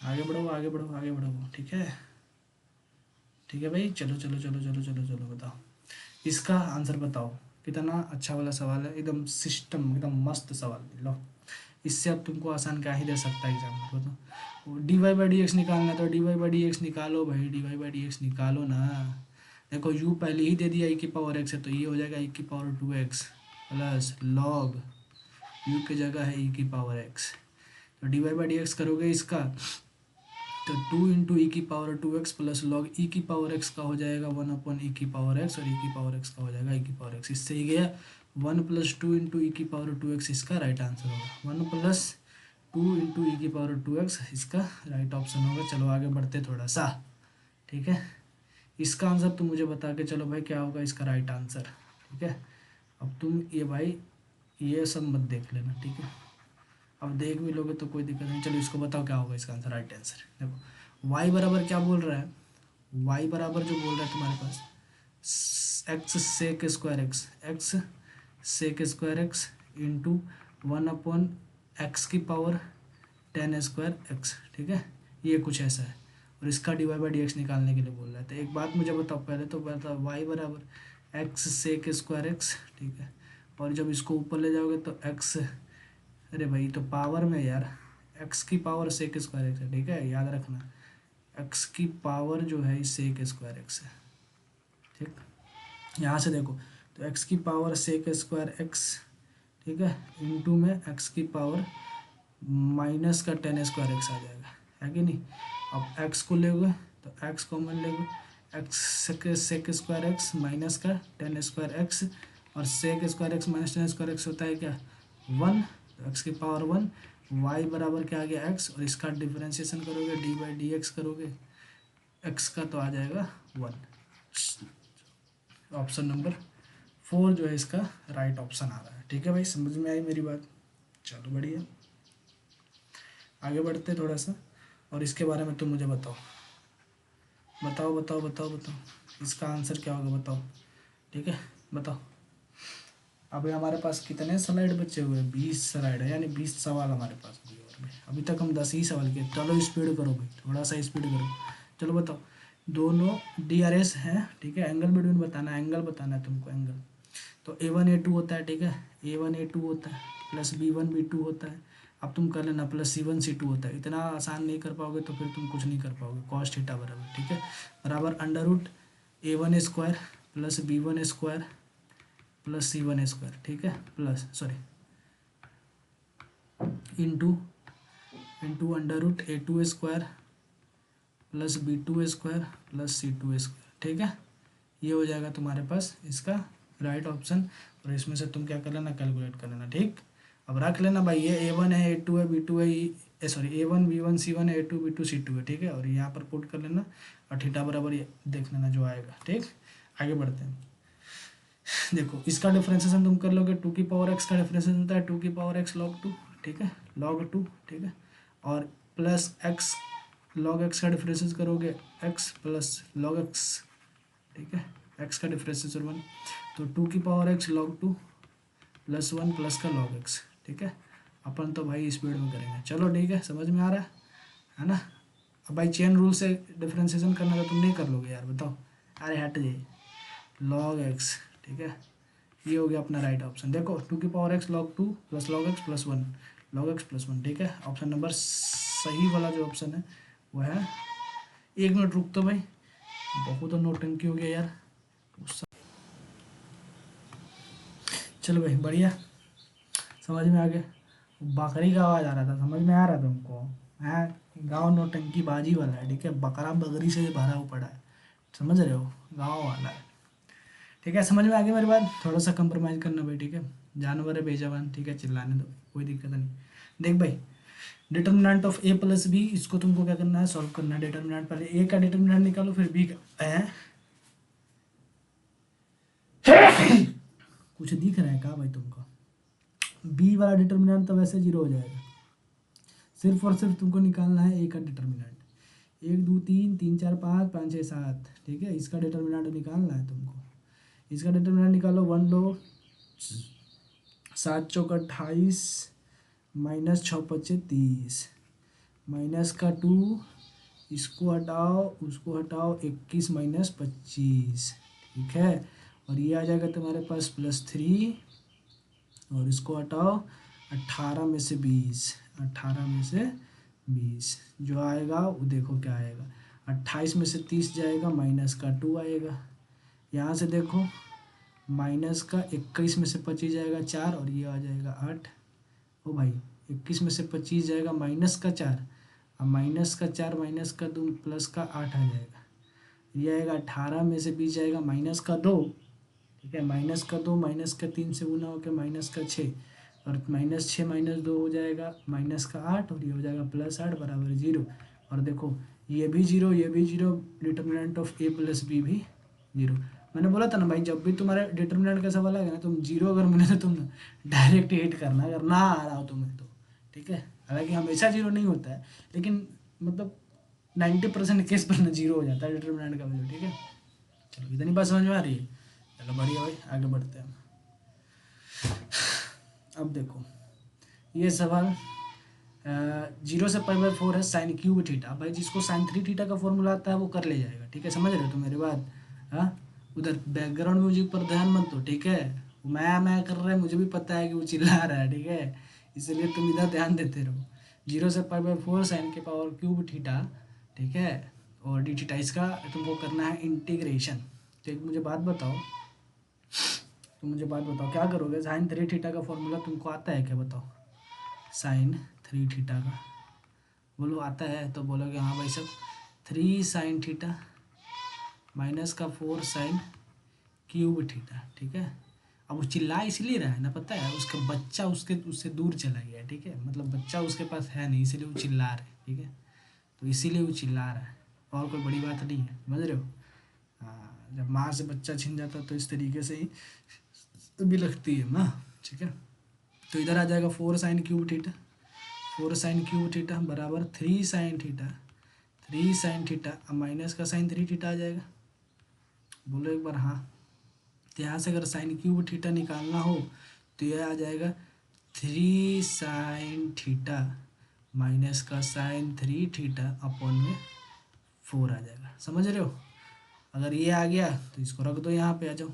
आगे बढ़ो आगे बढ़ो आगे बढ़ो, ठीक है ठीक है भाई। चलो चलो चलो चलो चलो चलो बताओ इसका आंसर, बताओ। कितना अच्छा वाला सवाल है, एकदम सिस्टम, एकदम मस्त सवाल। लो इससे अब तुमको आसान क्या ही दे सकता है एग्जाम में, बताओ। dy/dx निकालना है तो dy/dx निकालो भाई, dy/dx निकालो ना। देखो u पहले ही दे दिया e⁻x है, तो ये हो जाएगा e⁻2x प्लस लॉग u की जगह है e⁻x। तो dy/dx करोगे इसका तो 2 into e⁻2x plus log e⁻x का हो जाएगा 1/e⁻x और e⁻x का हो जाएगा e⁻x। इससे ही गया 1 + 2 इंटू e⁻2x, इसका राइट आंसर होगा। 1 + 2 इंटू e⁻2x इसका राइट ऑप्शन होगा। चलो आगे बढ़ते थोड़ा सा, ठीक है। इसका आंसर तुम मुझे बता के चलो भाई क्या होगा इसका राइट आंसर, ठीक है। अब तुम ये भाई ये सब मत देख लेना, ठीक है। अब देख भी लोगे तो कोई दिक्कत नहीं। चलो इसको बताओ क्या होगा इसका आंसर, राइट आंसर। देखो y बराबर क्या बोल रहा है, y बराबर जो बोल रहा है तुम्हारे पास x sec square x sec square x into 1/x की पावर 10² x, ठीक है। ये कुछ ऐसा है। और इसका dy बाई डी एक्स निकालने के लिए बोल रहा है। तो एक बात मुझे बताओ, पहले तो बताओ y बराबर एक्स सेक स्क्वायर एक्स, ठीक है, और जब इसको ऊपर ले जाओगे तो x, अरे भाई तो पावर में यार, x की पावर सेक स्क्वायर एक्स है, ठीक है, याद रखना x की पावर जो है सेक स्क्वायर एक्स है, ठीक। यहाँ से देखो तो x की पावर सेक स्क्वायर एक्स, ठीक है, इनटू में x की पावर माइनस का टेन स्क्वायर एक्स आ जाएगा, है कि नहीं। अब x को लेंगे तो x कॉमन लेंगे, x sec square x minus का टेन स्क्वायर एक्स, और sec square x minus tan square x होता है क्या, 1, तो x की पावर 1, y बराबर क्या आ गया x, और इसका डिफरेंशिएशन करोगे डी बाई डी एक्स करोगे x का, तो आ जाएगा 1। ऑप्शन नंबर 4 जो है इसका राइट ऑप्शन आ रहा है, ठीक है भाई, समझ में आई मेरी बात। चलो बढ़िया, आगे बढ़ते हैं थोड़ा सा, और इसके बारे में तुम मुझे बताओ बताओ बताओ बताओ बताओ, इसका आंसर क्या होगा बताओ, ठीक है बताओ। अभी हमारे पास कितने स्लाइड बचे हुए हैं, 20 स्लाइड है, यानी 20 सवाल हमारे पास अभी और भी। अभी तक हम 10 ही सवाल किए, चलो स्पीड करो भाई, थोड़ा सा स्पीड करो। चलो बताओ, दोनों DRS हैं, ठीक है, एंगल बिटवीन बताना है, एंगल बताना है तुमको, एंगल। तो A1 A2 होता है, ठीक है, A1 A2 होता है प्लस B1 B2 होता है। अब तुम कर लेना प्लस C1 C2 होता है। इतना आसान नहीं कर पाओगे तो फिर तुम कुछ नहीं कर पाओगे। कॉस थीटा बराबर, ठीक है, बराबर under root A1 square plus B1 square plus C1 square, ठीक है, plus sorry into into under root A2 square plus B2 square plus C2 square, ठीक है। ये हो जाएगा तुम्हारे पास इसका राइट ऑप्शन, और इसमें से तुम क्या कर लेना, कैलकुलेट कर लेना, ठीक। अब रख लेना भाई, ये A1 है, A2 है, B2 है, सॉरी A1 B1 C1 है, A2 B2 C2 है, ठीक है, और यहाँ पर पुट कर लेना, और थीटा बराबर ये देख लेना जो आएगा, ठीक। आगे बढ़ते हैं, देखो इसका डिफरेंशिएशन तुम कर लोगे, 2 की पावर x का डिफरेंशिएशन होता है 2 की पावर x log 2, ठीक है, log 2, ठीक है, और प्लस x log x का डिफरेंशिएशन करोगे x प्लस log x, ठीक है, x का डिफरेंशिएशन 1, तो 2 की power x log 2 plus 1 plus का log x, ठीक है। अपन तो भाई स्पीड में करेंगे, चलो ठीक है, समझ में आ रहा है ना। अब भाई चेन रूल से डिफरेंशिएशन करना तो तुम नहीं कर लोगे यार, बताओ, अरे हट जाइए, log x, ठीक है, ये हो गया अपना राइट ऑप्शन। देखो 2 की power x log 2 plus log x plus 1 log x plus 1, ठीक है, ऑप्शन नंबर सही वाला जो ऑप्शन है वो है। 1 मिनट रुक तो भाई, बहुत तो नौटंकी हो गया यार। चलो भाई बढ़िया, समझ में आ गया। बकरी का आवाज़ आ रहा था, समझ में आ रहा था तुमको, है गाँव नौटंकी बाजी वाला है, ठीक है, बकरा बकरी से भरा हुआ पड़ा है, समझ रहे हो, गाँव वाला है, ठीक है, समझ में आ गया मेरी बात। थोड़ा सा कंप्रोमाइज़ करना भाई, ठीक है, जानवर है बेजबान, ठीक है, चिल्लाने दो, कोई दिक्कत नहीं। देख भाई, determinant of a plus b, इसको तुमको क्या करना है, सॉल्व करना है। डिटर्मिनेंट पहले a का डिटर्मिनेंट निकालो, फिर b का है कुछ दिख रहा है क्या भाई तुमको, b वाला डिटर्मिनेंट तो वैसे 0 हो जाएगा, सिर्फ और सिर्फ तुमको निकालना है a का डिटर्मिनेंट। 1 2 3 3 4 5 5 6 7, ठीक है, इसका डिटर्मिनेंट निकालना है तुमको। इसका डिटर्मिनेंट निकालो, 1 लो, 7 चौक 28 माइनस 6 पच्चे 30, माइनस का 2, इसको हटाओ उसको हटाओ, 21 माइनस 25, ठीक है, और ये आ जाएगा तुम्हारे पास +3, और इसको हटाओ 18 में से 20, 18 में से 20 जो आएगा वो देखो क्या आएगा, 28 में से 30 जाएगा, माइनस का 2 आएगा, यहाँ से देखो माइनस का 21 में से 25 जाएगा 4, और ये आ जाएगा 8। ओ भाई 21 में से 25 जाएगा माइनस का 4, अब माइनस का 4 माइनस का 2 प्लस का 8 आ जाएगा, ये आएगा 18 में से 20 जाएगा माइनस का 2, ठीक है, माइनस का 2 माइनस का 3 से गुना होकर माइनस का 6, और माइनस 6 माइनस 2 हो जाएगा माइनस का 8, और ये हो जाएगा +8 बराबर 0। और देखो ये भी 0 ये भी 0, determinant of a plus b भी 0। मैंने बोला था ना भाई, जब भी तुम्हारे डिटर्मिनेंट का सवाल आएगा ना, तुम 0 अगर मिले तो तुम डायरेक्ट हिट करना, अगर ना आ रहा हो तुम्हें तो, ठीक है, हालांकि हमेशा 0 नहीं होता है, लेकिन मतलब 90% केस पर ना 0 हो जाता है डिटर्मिनेंट का वैल्यू, ठीक है। चलो इतनी बात समझ में आ रही है, चलो बढ़िया भाई, आगे बढ़ते हैं। अब देखो ये सवाल जीरो से पाई बाई फोर है साइन क्यूब थीटा। भाई जिसको साइन थ्री थीटा का फॉर्मूला आता है वो कर ले जाएगा, ठीक है, समझ रहे हो तो मेरी बात। हाँ, उधर बैकग्राउंड म्यूजिक पर ध्यान मत दो, ठीक है, मैं कर रहा है, मुझे भी पता है कि वो चिल्ला रहा है, ठीक है, इसलिए तुम इधर ध्यान देते रहो। जीरो से पाई बाई फोर साइन के पावर क्यूब थीटा, ठीक है, और डी थीटा, इसका तुमको करना है इंटीग्रेशन। तो एक मुझे बात बताओ, क्या करोगे, साइन थ्री थीटा का फॉर्मूला तुमको आता है क्या, बताओ, साइन थ्री थीटा का, बोलो आता है तो बोलोगे हाँ भाई सब, थ्री साइन थीटा माइनस का फोर साइन क्यूब थीटा, ठीक है। अब वो चिल्ला इसलिए रहा है ना, पता है, उसका बच्चा उससे दूर चला गया है, ठीक है, मतलब बच्चा उसके पास है नहीं, इसीलिए वो चिल्ला रहा है, ठीक है, तो इसीलिए वो चिल्ला रहा है, और कोई बड़ी बात नहीं है, समझ रहे हो। हाँ, जब माँ से बच्चा छिन जाता है तो इस तरीके से ही भी लगती है माँ, ठीक है। तो इधर आ जाएगा four sine cube theta, four sine cube theta बराबर three sine theta, three sine theta, अब माइनस का साइन थ्री थीटा आ जाएगा, बोलो एक बार हाँ। तो यहाँ से अगर साइन क्यूब थीटा निकालना हो तो यह आ जाएगा थ्री साइन थीटा माइनस का साइन थ्री थीटा अपॉन में फोर आ जाएगा, समझ रहे हो। अगर ये आ गया तो इसको रख दो, यहाँ पे आ जाओ।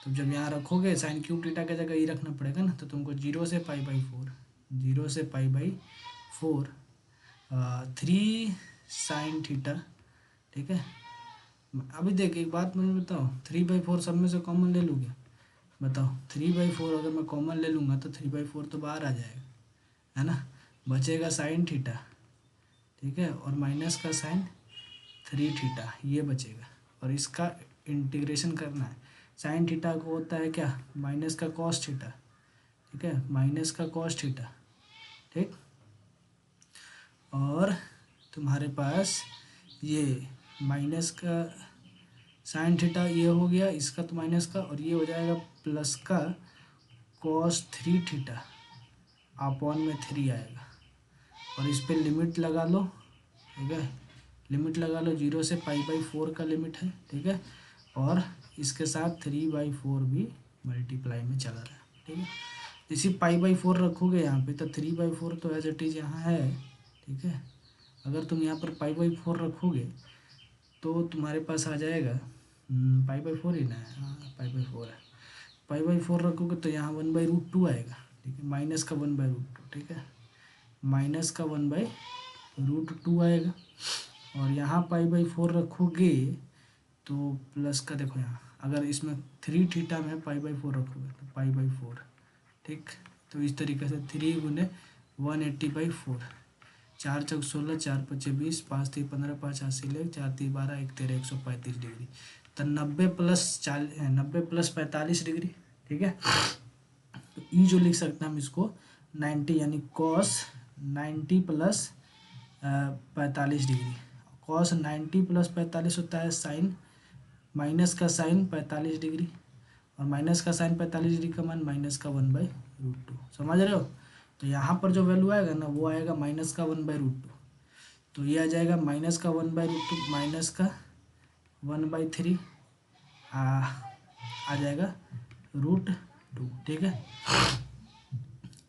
तो जब यहाँ रखोगे साइन क्यूब थीटा की जगह ये रखना पड़ेगा ना, तो तुमको जीरो से पाई बाई फोर, जीरो से pi by four three sine theta, ठीक है। अभी देख एक बात मुझे बताओ, थ्री बाई फोर सब में से कॉमन ले लूँ क्या, बताओ, थ्री बाई फोर अगर मैं कॉमन ले लूँगा तो थ्री बाई फोर तो बाहर आ जाएगा, है ना, बचेगा साइन थीटा, ठीक है, और माइनस का साइन थ्री थीटा ये बचेगा, और इसका इंटीग्रेशन करना है। साइन थीटा को होता है क्या, माइनस का कॉस थीटा, ठीक है, माइनस का कॉस थीटा, ठीक, और तुम्हारे पास ये माइनस का साइन थीटा ये हो गया, इसका तो माइनस का, और ये हो जाएगा प्लस का कॉस थ्री थीटा अपॉन में थ्री आएगा, और इस पे लिमिट लगा लो, ठीक है, लिमिट लगा लो, जीरो से पाई बाई फोर का लिमिट है, ठीक है, और इसके साथ थ्री बाई फोर भी मल्टीप्लाई में चला रहा है, ठीक है। इसी पाई बाई फोर रखोगे यहाँ पे तो थ्री बाई फोर तो एज इट इज़ यहाँ है, ठीक है। अगर तुम यहाँ पर पाई बाई फोर रखोगे तो तुम्हारे पास आ जाएगा पाई बाई फोर ही ना है, हाँ पाई बाई फोर है, पाई बाई फोर रखोगे तो यहाँ वन बाई रूट टू आएगा, ठीक है, माइनस का वन बाई रूट टू, ठीक है, माइनस का वन बाई रूट टू आएगा, और यहाँ पाई बाई फोर रखोगे तो प्लस का, देखो यहाँ अगर इसमें थ्री थीटा में पाई बाई फोर रखोगे तो पाई बाई फोर, ठीक, तो इस तरीके से थ्री गुने 180 बाई फोर, चार चौक 16, चार पचे 20, पाँच तीन 15, पाँच 80 ले, चार तीन 12, एक 13 135 डिग्री, तो 90 प्लस 40, 90 प्लस 45 डिग्री, ठीक है। तो ई जो लिख सकते हैं हम इसको 90, यानी cos 90 plus 45 degree, cos 90 plus 45 होता है साइन, माइनस का साइन 45 डिग्री, और माइनस का साइन 45 डिग्री का मान माइनस का वन बाई रूट टू, समझ रहे हो। तो यहाँ पर जो वैल्यू आएगा ना वो आएगा माइनस का वन बाई रूट टू, तो ये आ जाएगा माइनस का one by root two minus का वन बाई थ्री आ जाएगा रूट टू, ठीक है।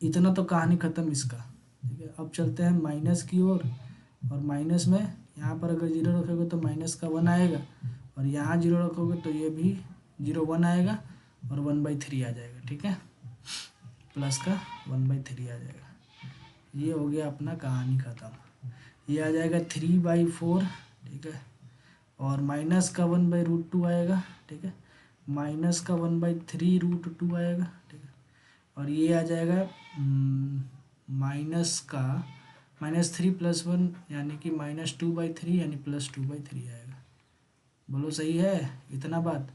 इतना तो कहानी ख़त्म इसका, ठीक है। अब चलते हैं माइनस की ओर, और माइनस में यहाँ पर अगर जीरो रखोगे तो माइनस का वन आएगा, और यहाँ जीरो रखोगे तो ये भी जीरो वन आएगा, और वन बाई थ्री आ जाएगा, ठीक है, प्लस का वन बाई थ्री आ जाएगा। ये हो गया अपना कहानी ख़त्म। ये आ जाएगा थ्री बाई फोर, ठीक है, और माइनस का वन बाई रूट टू आएगा, ठीक है, माइनस का one by three root two आएगा, ठीक है, और ये आ जाएगा माइनस का माइनस थ्री प्लस वन यानी कि माइनस टू बाई थ्री, यानी प्लस टू बाई थ्री आएगा। बोलो सही है इतना बात।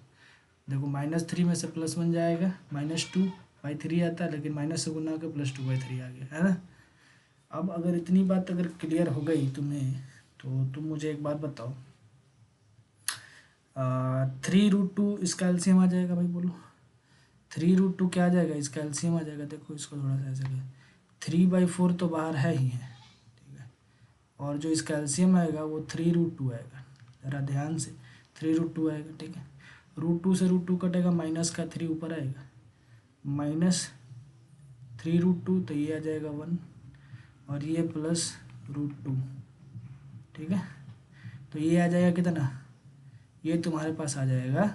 देखो माइनस थ्री में से प्लस वन जाएगा, माइनस टू बाई थ्री आता है, लेकिन माइनस से गुना के प्लस टू बाई थ्री आ गया, है ना। अब अगर इतनी बात अगर क्लियर हो गई तुम्हें तो तुम मुझे एक बात बताओ, थ्री रूट टू इसका एलसीएम आ जाएगा भाई, बोलो थ्री रूट टू क्या आ जाएगा, इसका एलसीएम आ जाएगा। देखो इसको थोड़ा सा ऐसे थ्री बाई फोर तो बाहर है ही है, ठीक है, और जो इसका एलसीएम आएगा वो थ्री रूट टू आएगा, ज़रा ध्यान से, थ्री रूट टू आएगा, ठीक है। रूट टू से रूट टू कटेगा, माइनस का थ्री ऊपर आएगा, माइनस थ्री रूट टू, तो ये आ जाएगा वन, और ये +√2, ठीक है। तो ये आ जाएगा कितना, ये तुम्हारे पास आ जाएगा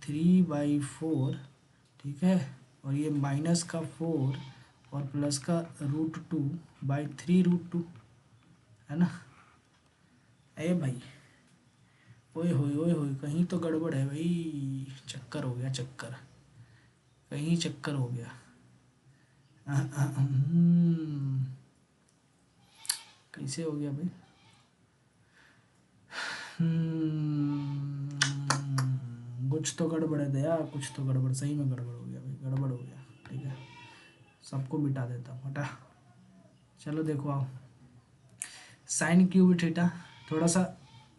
3/4, ठीक है। और ये -4 और प्लस का √2/3√2, है ना। अरे भाई, ओए होए ओए होए, कहीं तो गड़बड़ है भाई, चक्कर हो गया, चक्कर, कहीं चक्कर हो गया। कैसे हो गया भाई? कुछ तो गड़बड़ है दया, कुछ तो गड़बड़, सही में गड़बड़ हो गया भाई, गड़बड़ हो गया, ठीक है। सबको मिटा देता हूँ, हटा। चलो देखो आओ, साइन क्यूब थीटा, थोड़ा सा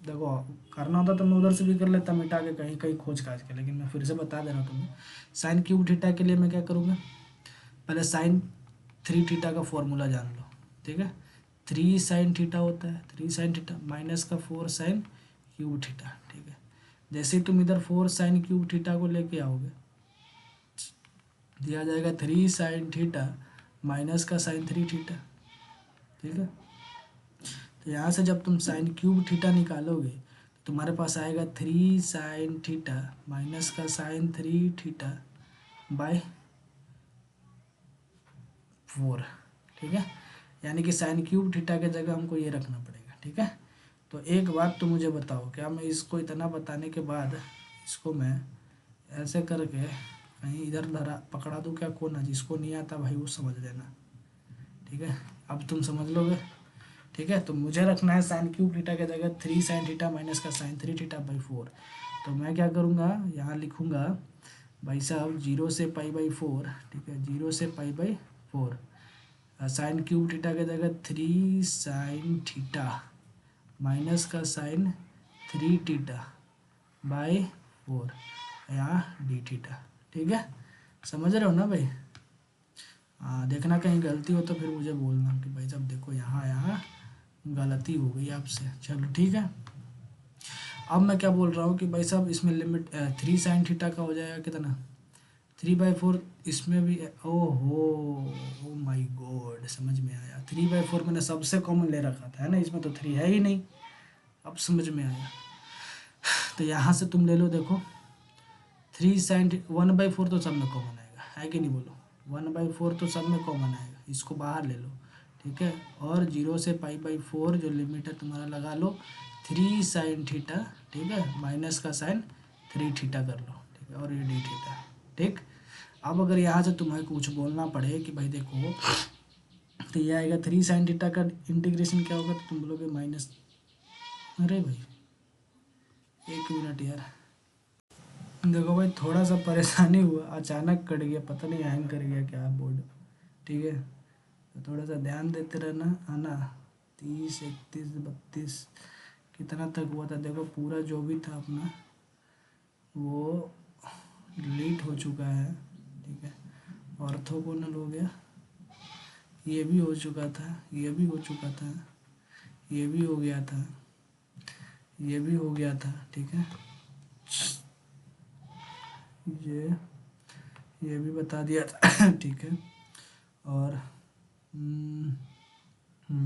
देखो, करना होता तो मैं उधर से भी कर लेता मिटा के, कहीं कहीं खोज खाज के, लेकिन मैं फिर से बता दे रहा हूँ तुम्हें। साइन क्यूब थीटा के लिए मैं क्या करूँगा, पहले साइन 3 थीटा का फॉर्मूला जान लो, ठीक है। 3 sin थीटा होता है, 3 sin theta -4 sign cube theta, ठीक है। जैसे ही तुम इधर 4 साइन क्यूब थीटा को लेके आओगे, दिया जाएगा 3 sin थीटा -sin 3 थीटा, ठीक है। तो यहाँ से जब तुम साइन क्यूब थीटा निकालोगे तो तुम्हारे पास आएगा 3 sin थीटा -sin 3 थीटा/4, ठीक है। यानी कि साइन क्यूब थीटा के जगह हमको ये रखना पड़ेगा, ठीक है। तो एक बात तो मुझे बताओ, क्या मैं इसको इतना बताने के बाद इसको मैं ऐसे करके कहीं इधर धरा पकड़ा दूँ क्या? कोना, जिसको नहीं आता भाई वो समझ लेना, ठीक है। अब तुम समझ लोगे, ठीक है। तो मुझे रखना है साइन क्यूब थीटा के जगह 3 sin थीटा -sin 3 थीटा/4। तो मैं क्या करूँगा, यहाँ लिखूँगा भाई साहब 0 से π/4, ठीक है, 0 से π/4, साइन क्यूब थीटा के जगह 3 sin थीटा -sin 3 थीटा/4, यहाँ d थीटा, ठीक है। समझ रहे हो ना भाई? हाँ, देखना कहीं गलती हो तो फिर मुझे बोलना कि भाई साहब देखो यहाँ यहाँ गलती हो गई आपसे। चलो ठीक है। अब मैं क्या बोल रहा हूँ कि भाई साहब इसमें लिमिट 3 sin थीटा का हो जाएगा कितना, 3/4, इसमें भी ओहो, ओ माय गॉड, समझ में आया। 3/4 मैंने सबसे कॉमन ले रखा था, है ना, इसमें तो 3 है ही नहीं। अब समझ में आया। तो यहाँ से तुम ले लो, देखो 1/4 तो सब में कॉमन आएगा, है कि नहीं बोलो? 1/4 तो सब में कॉमन आएगा, इसको बाहर ले लो, ठीक है। और 0 से π/4 जो लिमिट है तुम्हारा लगा लो 3 sin थीटा, ठीक है, माइनस का sin 3 थीटा कर लो, ठीक है, और ये d थीटा, ठीक। अब अगर यहाँ से तुम्हें कुछ बोलना पड़े कि भाई देखो, तो ये आएगा 3 sin थीटा का इंटीग्रेशन क्या होगा, तो तुम बोलोगे माइनस, अरे भाई 1 मिनट यार, देखो भाई थोड़ा सा परेशानी हुआ, अचानक कट गया, पता नहीं हैंग कर गया क्या बोर्ड, ठीक है। तो थोड़ा सा ध्यान देते रहना, है ना। 30, 31, 32 कितना तक हुआ था देखो, पूरा जो भी था अपना वो डिलीट हो चुका है, ठीक है। ऑर्थोगोनल हो गया, ये भी हो चुका था, ये भी हो चुका था, ये भी हो गया था, ये भी हो गया था, ठीक है। ये भी बता दिया था ठीक है। और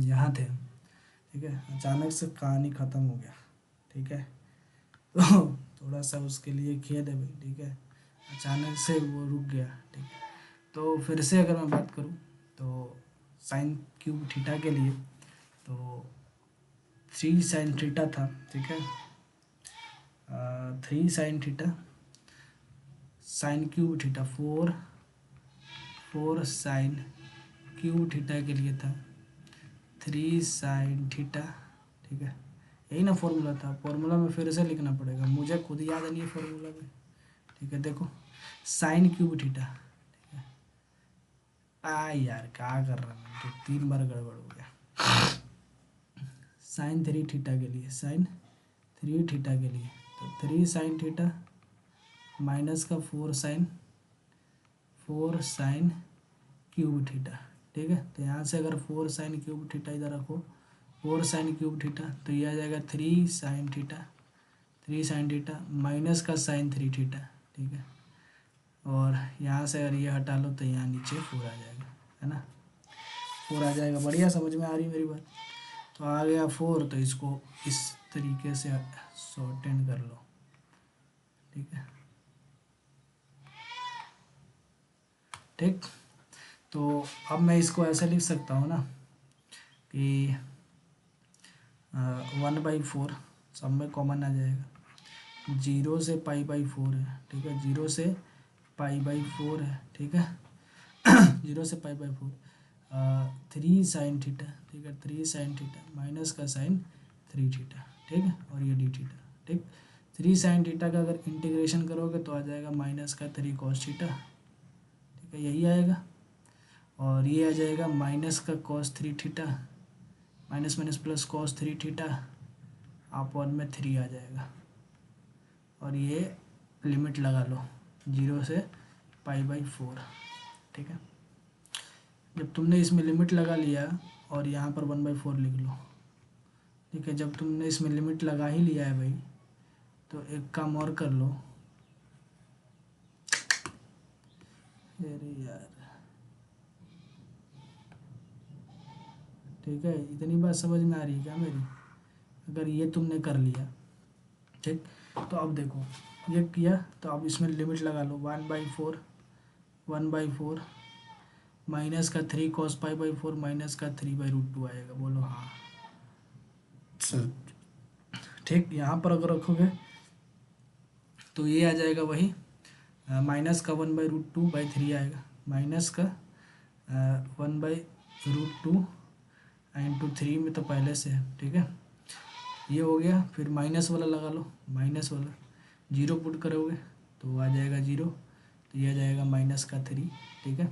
यहाँ थे, ठीक है। अचानक से कहानी ख़त्म हो गया, ठीक है। तो थोड़ा सा उसके लिए खेद है भाई, ठीक है, अचानक से वो रुक गया, ठीक है। तो फिर से अगर मैं बात करूँ तो साइन क्यूब थीटा के लिए तो 3 sin थीटा था, ठीक है। 3 sin theta sine cube theta 4 sign cube theta के लिए था 3 sin थीटा, ठीक है। यही ना फॉर्मूला था, फॉर्मूला में फिर से लिखना पड़ेगा, मुझे खुद याद नहीं है फॉर्मूला में, ठीक है। देखो साइन क्यूब थीटा, ठीक है। यार क्या कर रहा मैं, तो 3 बार गड़बड़ हो गया। sin 3 थीटा के लिए, sin 3 थीटा के लिए तो 3 sin थीटा माइनस का 4 sin क्यूब थीटा, ठीक है। तो यहाँ से अगर 4 sin क्यूब थीटा इधर रखो, 4 sin क्यूब थीटा, तो ये आ जाएगा 3 sin थीटा माइनस का sin 3 थीटा, ठीक है। और यहाँ से अगर ये हटा लो तो यहाँ नीचे 4 आ जाएगा, है ना। 4 आ जाएगा। बढ़िया, समझ में आ रही मेरी बात। तो आ गया 4, तो इसको इस तरीके से शॉर्टेन कर लो, ठीक है। ठीक, तो अब मैं इसको ऐसे लिख सकता हूँ ना कि 1/4 सब में कॉमन आ जाएगा। 0 से π/4 है, ठीक है। 0 से π/4 है, ठीक है। 0 से π/4 3 sin थीटा, ठीक है। 3 sin थीटा माइनस का साइन 3 थीटा, ठीक है। और ये d थीटा, ठीक। 3 sin थीटा का अगर इंटीग्रेशन करोगे तो आ जाएगा माइनस का 3 cos थीटा, ठीक है, यही आएगा। और ये आ जाएगा माइनस का cos 3 theta, minus minus plus cos 3 theta upon में 3 आ जाएगा। और ये लिमिट लगा लो 0 से π/4, ठीक है। जब तुमने इसमें लिमिट लगा लिया और यहाँ पर 1/4 लिख लो, ठीक है। जब तुमने इसमें लिमिट लगा ही लिया है भाई, तो एक काम और कर लो। अरे यार, ठीक है, इतनी बात समझ में आ रही है क्या मेरी? अगर ये तुमने कर लिया, ठीक, तो अब देखो ये किया, तो अब इसमें लिमिट लगा लो 1/4 माइनस का 3 cos π/4 माइनस का 3/√2 आएगा। बोलो हाँ, ठीक। यहाँ पर अगर रखोगे तो ये आ जाएगा वही माइनस का 1/√2/3 आएगा, माइनस का 1/√2 इंटू 3 में तो पहले से है, ठीक है। ये हो गया, फिर माइनस वाला लगा लो, माइनस वाला 0 पुट करोगे तो आ जाएगा 0, तो ये आ जाएगा माइनस का 3, ठीक है।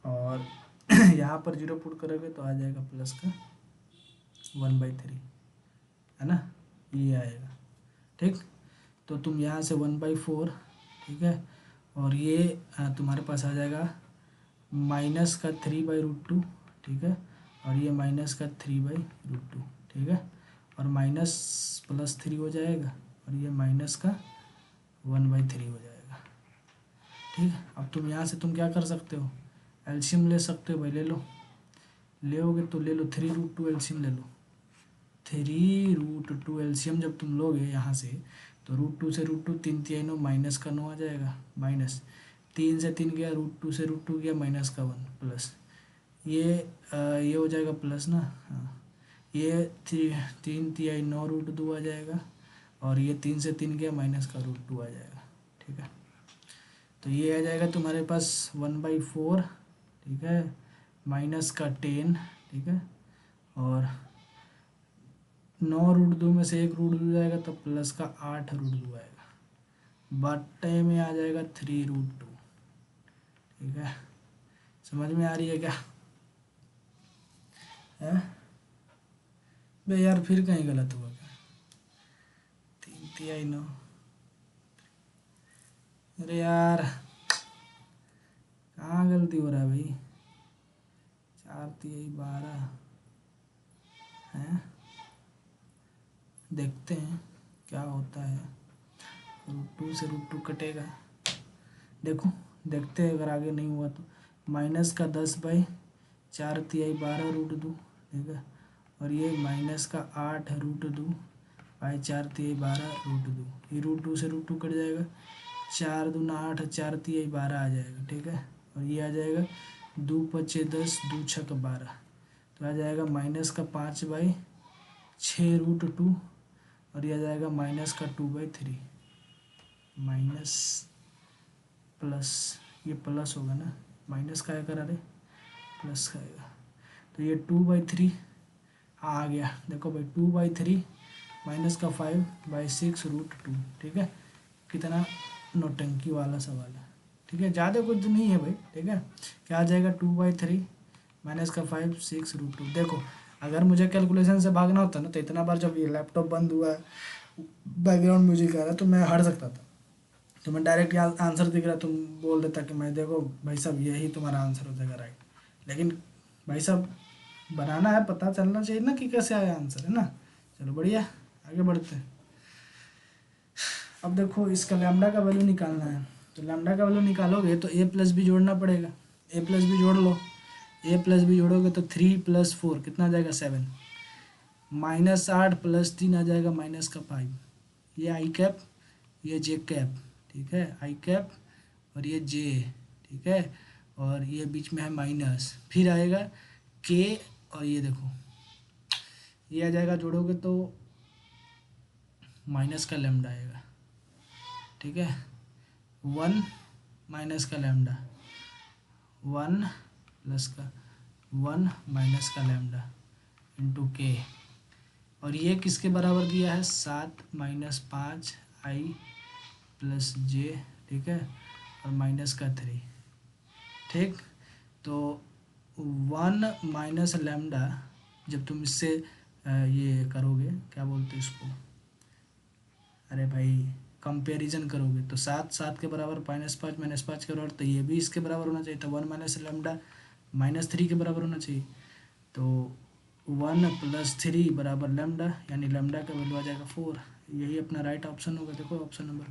और यहाँ पर 0 पुट करोगे तो आ जाएगा प्लस का 1/3, है ना, ये आएगा, ठीक। तो तुम यहाँ से 1/4, ठीक है, और ये तुम्हारे पास आ जाएगा माइनस का 3/√2, ठीक है। और ये माइनस का 3/√2, ठीक है। और माइनस प्लस 3 हो जाएगा, और ये माइनस का 1/3 हो जाएगा, ठीक है। अब तुम यहाँ से तुम क्या कर सकते हो, एलसीएम ले सकते हो भाई, ले लो, लेओगे तो ले लो 3√2 एलसीएम ले लो। 3√2 एलसीएम जब तुम लोगे यहाँ से, तो √2 से √2 3 3 9 माइनस का 9 आ जाएगा, माइनस 3 से 3 गया, √2 से √2 गया, माइनस का 1 प्लस ये हो जाएगा प्लस ना, हाँ। ये 3 3 9 √2 आ जाएगा, और ये 3 से 3 गया, माइनस का √2 आ जाएगा, ठीक है। तो ये आ जाएगा तुम्हारे पास 1/4, ठीक है, माइनस का 10, ठीक है। और 9√2 में से 1 √2 जाएगा तो प्लस का 8 √2 आएगा, बट्टे में आ जाएगा 3√2, ठीक है। समझ में आ रही है क्या? है बे यार, फिर कहीं गलत हुआ क्या? 3 3 9, अरे यार कहाँ गलती हो रहा है भाई? 4 3 12 है, देखते हैं क्या होता है। √2 से √2 कटेगा, देखो देखते हैं, अगर आगे नहीं हुआ तो माइनस का 10/4 3 12 √2, ठीक है। और ये माइनस का 8 √2/4 3 12 √2, ये √2 से √2 कट जाएगा, 4 दूना 8, 4 3 12 आ जाएगा, ठीक है। और ये आ जाएगा 2 5 10, 2 6 12, तो आ जाएगा माइनस का 5/6 √2, और ये आ जाएगा माइनस का 2/3, माइनस प्लस, ये प्लस होगा ना, माइनस का आएगा, अरे प्लस का आएगा, तो ये 2/3 आ गया। देखो भाई 2/3 माइनस का 5/6 √2, ठीक है। कितना नौटंकी वाला सवाल है, ठीक है, ज़्यादा कुछ नहीं है भाई, ठीक है। क्या आ जाएगा 2/3 माइनस का 5 6 √2। देखो अगर मुझे कैलकुलेशन से भागना होता ना, तो इतना बार जब ये लैपटॉप बंद हुआ, बैकग्राउंड म्यूजिक आ रहा, तो मैं हट सकता था, तो मैं डायरेक्ट यहाँ आंसर दिख रहा तुम बोल देता कि मैं देखो भाई साहब यही तुम्हारा आंसर हो जाएगा राइट। लेकिन भाई साहब बनाना है, पता चलना चाहिए ना कि कैसे आया आंसर, है ना। चलो बढ़िया, आगे बढ़ते हैं। अब देखो इसका लैम्डा का वैल्यू निकालना है, तो लैम्डा का वैल्यू निकालोगे तो a+ भी जोड़ना पड़ेगा, a+ भी जोड़ लो, ए प्लस बी जोड़ोगे तो 3 + 4 कितना आ जाएगा 7, -8 + 3 आ जाएगा -5। ये आई कैप, ये जे कैप, ठीक है, आई कैप और ये जे, ठीक है, और ये बीच में है माइनस, फिर आएगा के, और ये देखो ये आ जाएगा, जोड़ोगे तो माइनस का लैम्डा आएगा, ठीक है, 1 माइनस का लैम्डा, 1 प्लस का 1 माइनस का लैम्डा इंटू के, और ये किसके बराबर दिया है 7 - 5 आई प्लस जे, ठीक है, और माइनस का 3, ठीक। तो 1 माइनस लैम्डा, जब तुम इससे ये करोगे, क्या बोलते हैं इसको, अरे भाई कंपैरिजन करोगे तो 7 के बराबर, -5 के बराबर, तो ये भी इसके बराबर होना चाहिए, तो 1 माइनस लैम्डा -3 के बराबर होना चाहिए। तो 1 + 3 बराबर लैम्डा, यानी लैम्डा का वैल्यू आ जाएगा 4। यही अपना राइट ऑप्शन होगा। देखो ऑप्शन नंबर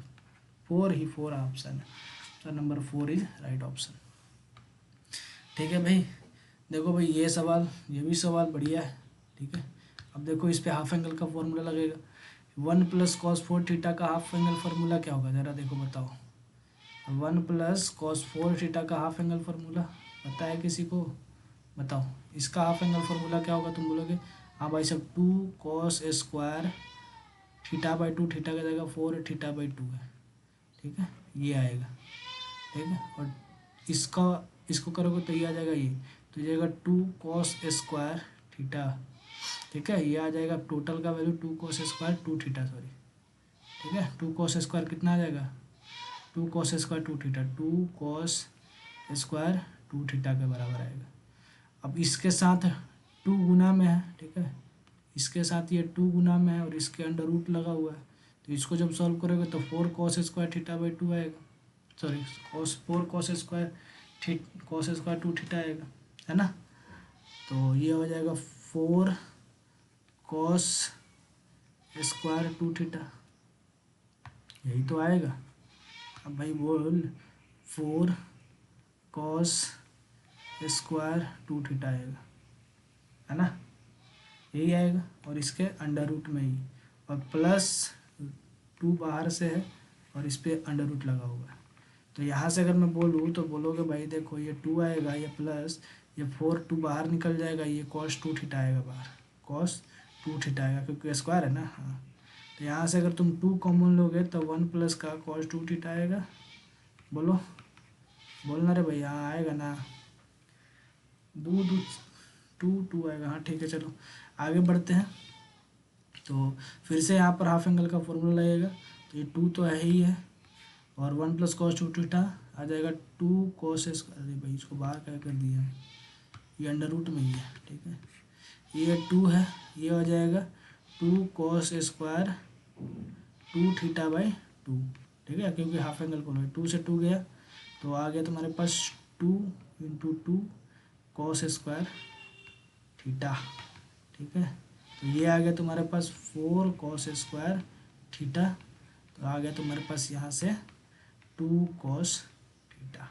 4 ही 4 ऑप्शन है, option number 4 is right option. ठीक है भाई, देखो भाई ये सवाल, ये भी सवाल बढ़िया है, ठीक है। अब देखो इस पे हाफ एंगल का फॉर्मूला लगेगा, 1 + cos4 थीटा का हाफ एंगल फार्मूला क्या होगा, ज़रा देखो बताओ। 1 + cos4 थीटा का हाफ एंगल फार्मूला पता है किसी को, बताओ। इसका हाफ एंगल फार्मूला क्या होगा, तुम बोलोगे हाँ भाई सब 2 cos² θ/2, थीटा का जगह 4 θ/2 है, ठीक है, ये आएगा, ठीक है। और इसका, इसको करोगे तो ये आ जाएगा, ये तो ये जाएगा 2 cos² थीटा, ठीक है, ये आ जाएगा टोटल का वैल्यू 2 cos² 2 थीटा, सॉरी, ठीक है। 2 cos² कितना आ जाएगा, 2 cos² 2 थीटा, 2 cos² 2 थीटा के बराबर आएगा। अब इसके साथ 2 गुना में है, ठीक है, इसके साथ ये 2 गुना में है और इसके अंडर रूट लगा हुआ है, तो इसको जब सॉल्व करोगे तो 4 cos² θ/2 आएगा, सॉरी 4 cos² 2 थीटा आएगा, है ना। तो ये हो जाएगा 4 cos² 2 थीटा, यही तो आएगा। अब भाई बोल 4 cos² 2 थीटा आएगा, है ना, यही आएगा, और इसके अंडर रूट में ही, और प्लस 2 बाहर से है और इस पर अंडर रूट लगा हुआ है। तो यहाँ से अगर मैं बोलूँ तो बोलोगे भाई देखो ये 2 आएगा, ये प्लस ये 4 2 बाहर निकल जाएगा, ये cos 2 थीटा आएगा बाहर, cos 2 थीटा आएगा क्योंकि स्क्वायर है ना, हाँ। तो यहाँ से अगर तुम 2 कॉमन लोगे तो 1 प्लस का cos 2 थीटा आएगा, बोलो, बोलना रे भैया, हाँ आएगा ना, 2 2 2 2 आएगा, हाँ ठीक है। चलो आगे बढ़ते हैं। तो फिर से यहाँ पर हाफ एंगल का फॉर्मूला लगेगा, तो ये 2 तो है ही है, और 1 + cos 2 थीटा आ जाएगा 2 cos², अरे भाई इसको बाहर क्या कर दिया, ये अंडर रूट में ही है, ठीक है, ये 2 है, ये हो जाएगा 2 cos² 2 θ/2, ठीक है, क्योंकि हाफ एंगल को 2 से 2 गया तो आ गया तुम्हारे पास 2 × 2 cos² थीटा, ठीक है। तो ये आ गया तुम्हारे पास 4 cos² थीटा, तो आ गया तुम्हारे पास यहाँ से 2 cos theta,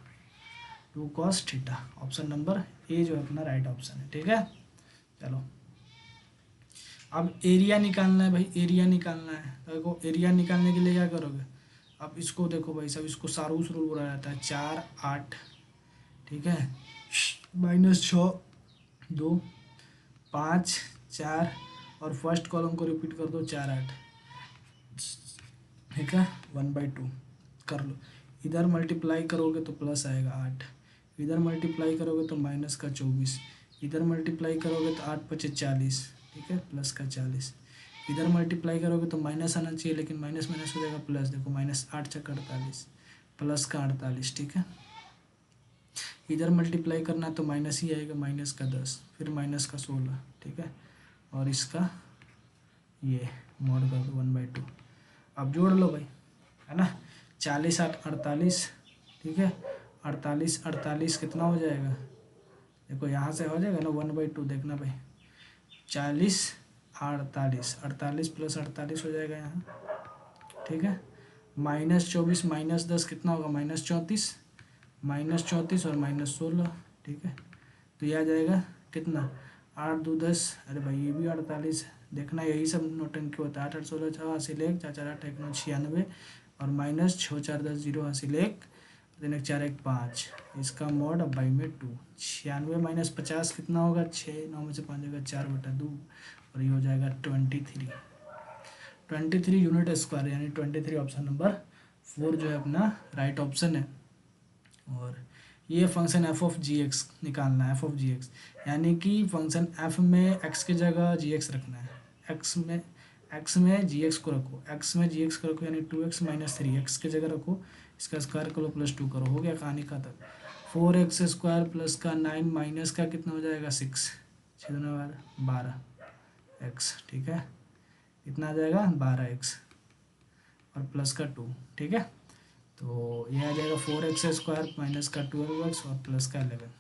2 cos theta, option number A जो है अपना राइट ऑप्शन है, ठीक है। चलो अब एरिया निकालना है भाई, एरिया निकालना है, तो देखो एरिया निकालने के लिए क्या करोगे, अब इसको देखो भाई साहब, इसको सारूस रूल बोला जाता है, 4 8, ठीक है, -6 2 5 4, और फर्स्ट कॉलम को रिपीट कर दो 4 8, ठीक है, 1/2 कर लो। इधर मल्टीप्लाई करोगे तो प्लस आएगा 8, इधर मल्टीप्लाई करोगे तो -24, इधर मल्टीप्लाई करोगे तो 8 × 5 = 40, ठीक है, प्लस का 40, इधर मल्टीप्लाई करोगे तो माइनस आना चाहिए, लेकिन माइनस माइनस हो जाएगा प्लस, देखो -8 × 48 प्लस का 48, ठीक है। इधर मल्टीप्लाई करना तो माइनस ही आएगा, माइनस का 10, फिर माइनस का 16, ठीक है, और इसका ये मॉड कर दो 1/2। अब जोड़ लो भाई, है ना, 40 8 48, ठीक है, 48 48 कितना हो जाएगा, देखो यहाँ से हो जाएगा ना 1/2, देखना भाई 40 48 48 + 48 हो जाएगा यहाँ, ठीक है, -24 -10 कितना होगा, -34 -34 और -16, ठीक है, तो ये आ जाएगा कितना, 8×2 = 10, अरे भाई ये भी 48, देखना यही सब नौटंकी होता है। 8×8 = 16, 6 × 4 = 8, 4 × 9 = 96, और माइनस 6 × 4 = 10, 0 हासिल 1, 3 × 4 = 5, इसका मॉड अब बाई में 2, 96 - 50 कितना होगा, 6, 9 में से 5 जाएगा 4/2, और ये हो जाएगा 23 यूनिट स्क्वायर, यानी 23 ऑप्शन नंबर 4 जो है अपना राइट ऑप्शन है। और ये function f of g x निकालना है, एफ ऑफ जी एक्स, यानी कि फंक्शन एफ में एक्स की जगह जी एक्स रखना है, एक्स में जी एक्स को रखो, एक्स में जी एक्स को रखो, यानी 2x - 3 एक्स की जगह रखो, इसका स्क्वायर करो +2 करो, हो गया कहानी खत्म। 4x² प्लस का 9 माइनस का कितना हो जाएगा 6, 6×12 x, ठीक है, कितना आ जाएगा 12x, और प्लस का 2, ठीक है। तो ये आ जाएगा 4x² माइनस का 12x और प्लस का 11,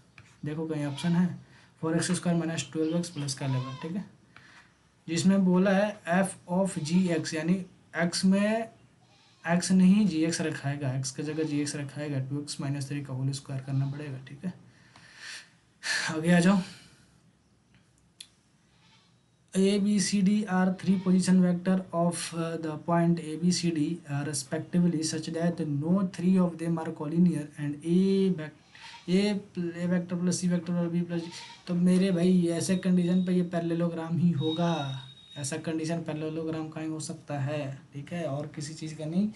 देखो कहीं ऑप्शन है 4x² माइनस 12x प्लस का 11, ठीक है, जिसमें बोला है एफ ऑफ जी एक्स, यानी एक्स में एक्स नहीं जी एक्स रखाएगा, एक्स की जगह जी एक्स रखाएगा, 2x - 3 का होल स्क्वायर करना पड़ेगा, ठीक है। आगे आ जाओ, ABCD are 3 position vector of the point ABCD respectively such that no 3 of them are collinear and A vector plus C vector और B plus D, तो मेरे भाई ऐसे कंडीशन पे ये पैरेललोग्राम ही होगा, ऐसा कंडीशन पैरेललोग्राम का ही हो सकता है, ठीक है, और किसी चीज़ का नहीं,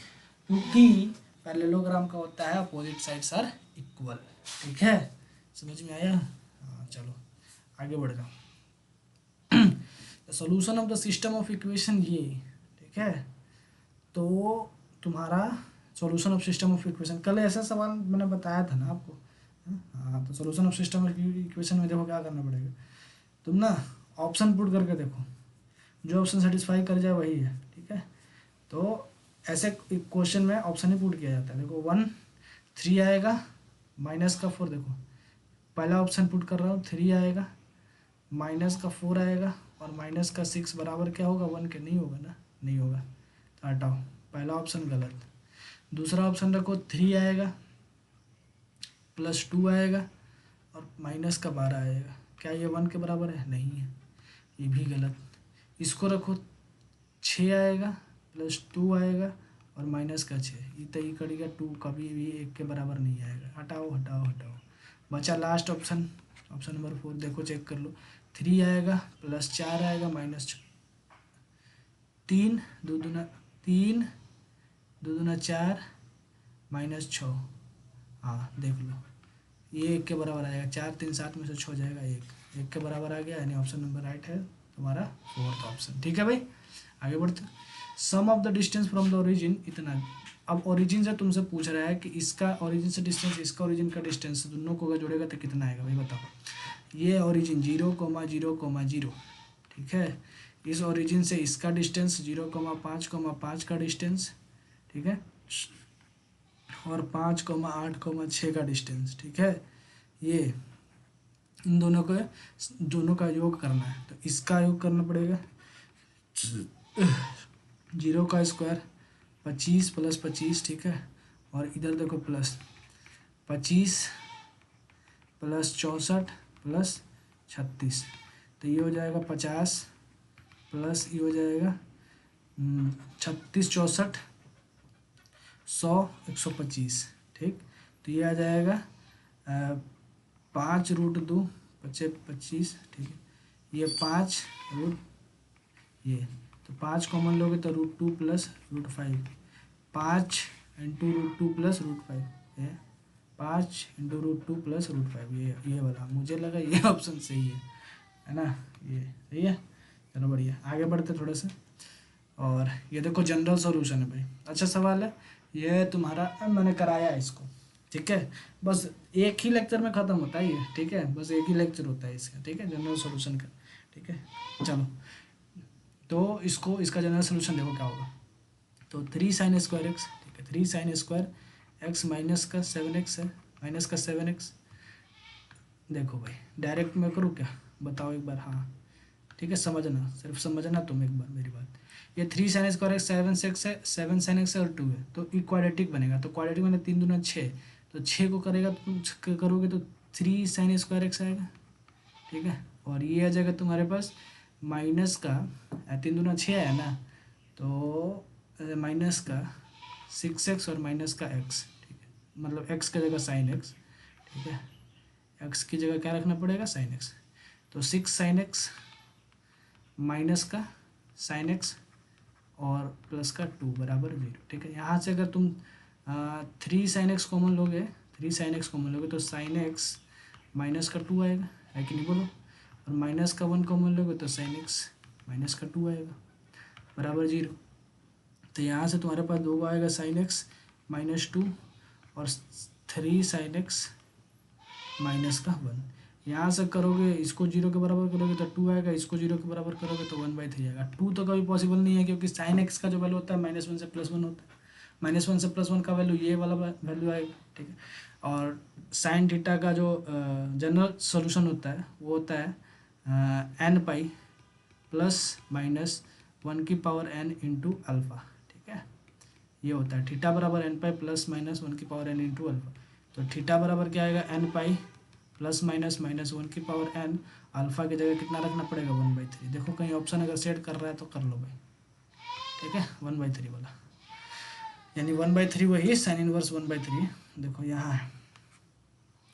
क्योंकि पैरेललोग्राम का होता है अपोजिट साइड्स आर इक्वल, ठीक है, समझ में आया। हाँ चलो आगे बढ़ जाओ। Solution of the system of equation ये, ठीक है, तो तुम्हारा solution of system of equation, कल ऐसा सवाल मैंने बताया था ना आपको, हाँ, तो solution of system of equation में देखो क्या करना पड़ेगा, तुम ना ऑप्शन पुट करके देखो, जो ऑप्शन सेटिस्फाई कर जाए वही है, ठीक है। तो ऐसे क्वेश्चन में ऑप्शन ही पुट किया जाता है, देखो 1 3 आएगा, -4, देखो पहला ऑप्शन पुट कर रहा हूँ, 3 आएगा, -4 आएगा, और -6 बराबर क्या होगा 1 के, नहीं होगा ना, नहीं होगा, तो हटाओ, पहला ऑप्शन गलत। दूसरा ऑप्शन रखो, 3 आएगा, +2 आएगा, और -12 आएगा, क्या ये 1 के बराबर है, नहीं है, ये भी गलत। इसको रखो, 6 आएगा, +2 आएगा, और -6, ये तय करेगा 2 कभी भी 1 के बराबर नहीं आएगा, हटाओ हटाओ हटाओ। बचा लास्ट ऑप्शन, ऑप्शन नंबर 4, देखो चेक कर लो, 3 आएगा, +4 आएगा, -3, 2 दूना 3, 2 दूना 4, -6, हाँ देख लो, ये 1 के बराबर आ जाएगा, 4 3 7 में से 6 जाएगा 1 के बराबर आ गया, यानी ऑप्शन नंबर राइट है तुम्हारा 4th ऑप्शन, ठीक है भाई। आगे बढ़ते, sum of the distance from the origin इतना, अब ओरिजिन से तुमसे पूछ रहा है कि इसका ओरिजिन से डिस्टेंस, इसका ओरिजिन का डिस्टेंस, दोनों को अगर जोड़ेगा तो कितना आएगा भाई बताओ। ये ओरिजिन 0,0,0, ठीक है, इस ओरिजिन से इसका डिस्टेंस 0,5,5 का डिस्टेंस, ठीक है, और 5,8,6 का डिस्टेंस, ठीक है, ये इन दोनों का योग करना है, तो इसका योग करना पड़ेगा, 0 का स्क्वायर 25 + 25, ठीक है, और इधर देखो +25 + 64 + 36, तो ये हो जाएगा 50 प्लस ये हो जाएगा 36 64 100 125, ठीक, तो ये आ जाएगा 5√2 25, ठीक है, ये 5 रूट, ये तो 5 कॉमन लोगे तो √2 + √5, 5 × √2 + √5, ये 5 × √2 + √5, ये वाला मुझे लगा ये ऑप्शन सही है ना, ये सही है, चलो बढ़िया, आगे बढ़ते थोड़ा सा। और ये देखो जनरल सॉल्यूशन है भाई, अच्छा सवाल है, ये तुम्हारा मैंने कराया है इसको, ठीक है, बस एक ही लेक्चर में ख़त्म होता है ये, ठीक है, बस एक ही लेक्चर होता है इसका, ठीक है, जनरल सॉल्यूशन का, ठीक है। चलो तो इसका जनरल सॉल्यूशन देखो क्या होगा, तो 3 sin स्क्वायर एक्स, ठीक है, 3 sin स्क्वायर एक्स माइनस का 7x है, -7x, देखो भाई डायरेक्ट मैं करूँ क्या बताओ एक बार, हाँ ठीक है, समझना, सिर्फ समझना तुम एक बार मेरी बात, ये 3 sin स्क्वायर एक्स 7x है, 7 sin x है और 2 है, तो ये क्वाड्रेटिक बनेगा, तो क्वाड्रेटिक में 3 दूना 6, तो 6 को करेगा तो करोगे तो 3 sin स्क्वायर एक्स आएगा, ठीक है। और ये आ जाएगा तुम्हारे पास माइनस का 3 दूना 6 है ना, तो माइनस का 6x और माइनस का x, ठीक है, मतलब x की जगह साइन x, ठीक है, x की जगह क्या रखना पड़ेगा साइन x, तो 6 sin x माइनस का साइन x और प्लस का 2 बराबर 0, ठीक है। यहाँ से अगर तुम 3 sin x कॉमन लोगे, 3 sin x कॉमन लोगे तो sin x माइनस का 2 आएगा, है कि नहीं बोलो, और माइनस का 1 कॉमन लोगे तो sin x माइनस का 2 आएगा बराबर 0। तो यहाँ से तुम्हारे पास 2 आएगा sin x -2 और 3 sin x -1। यहाँ से करोगे इसको 0 के बराबर करोगे तो 2 आएगा, इसको 0 के बराबर करोगे तो 1/3 आएगा। 2 तो कभी पॉसिबल नहीं है क्योंकि sin x का जो वैल्यू होता है -1 से +1 होता है, -1 से +1 का वैल्यू ये वाला वैल्यू आएगा, ठीक है। और साइन थीटा का जो जनरल सॉल्यूशन होता है वो होता है n पाई ±1n इंटू अल्फ़ा, ठीक है। ये होता है थीटा बराबर n पाई ±1n इंटू अल्फ़ा। तो थीटा बराबर क्या आएगा n पाई ±-1n, अल्फ़ा की जगह कितना रखना पड़ेगा 1/3। देखो कहीं ऑप्शन अगर सेट कर रहा है तो कर लो भाई, ठीक है, 1/3 वाला, यानी 1/3 वही साइन इनवर्स 1/3। देखो यहाँ है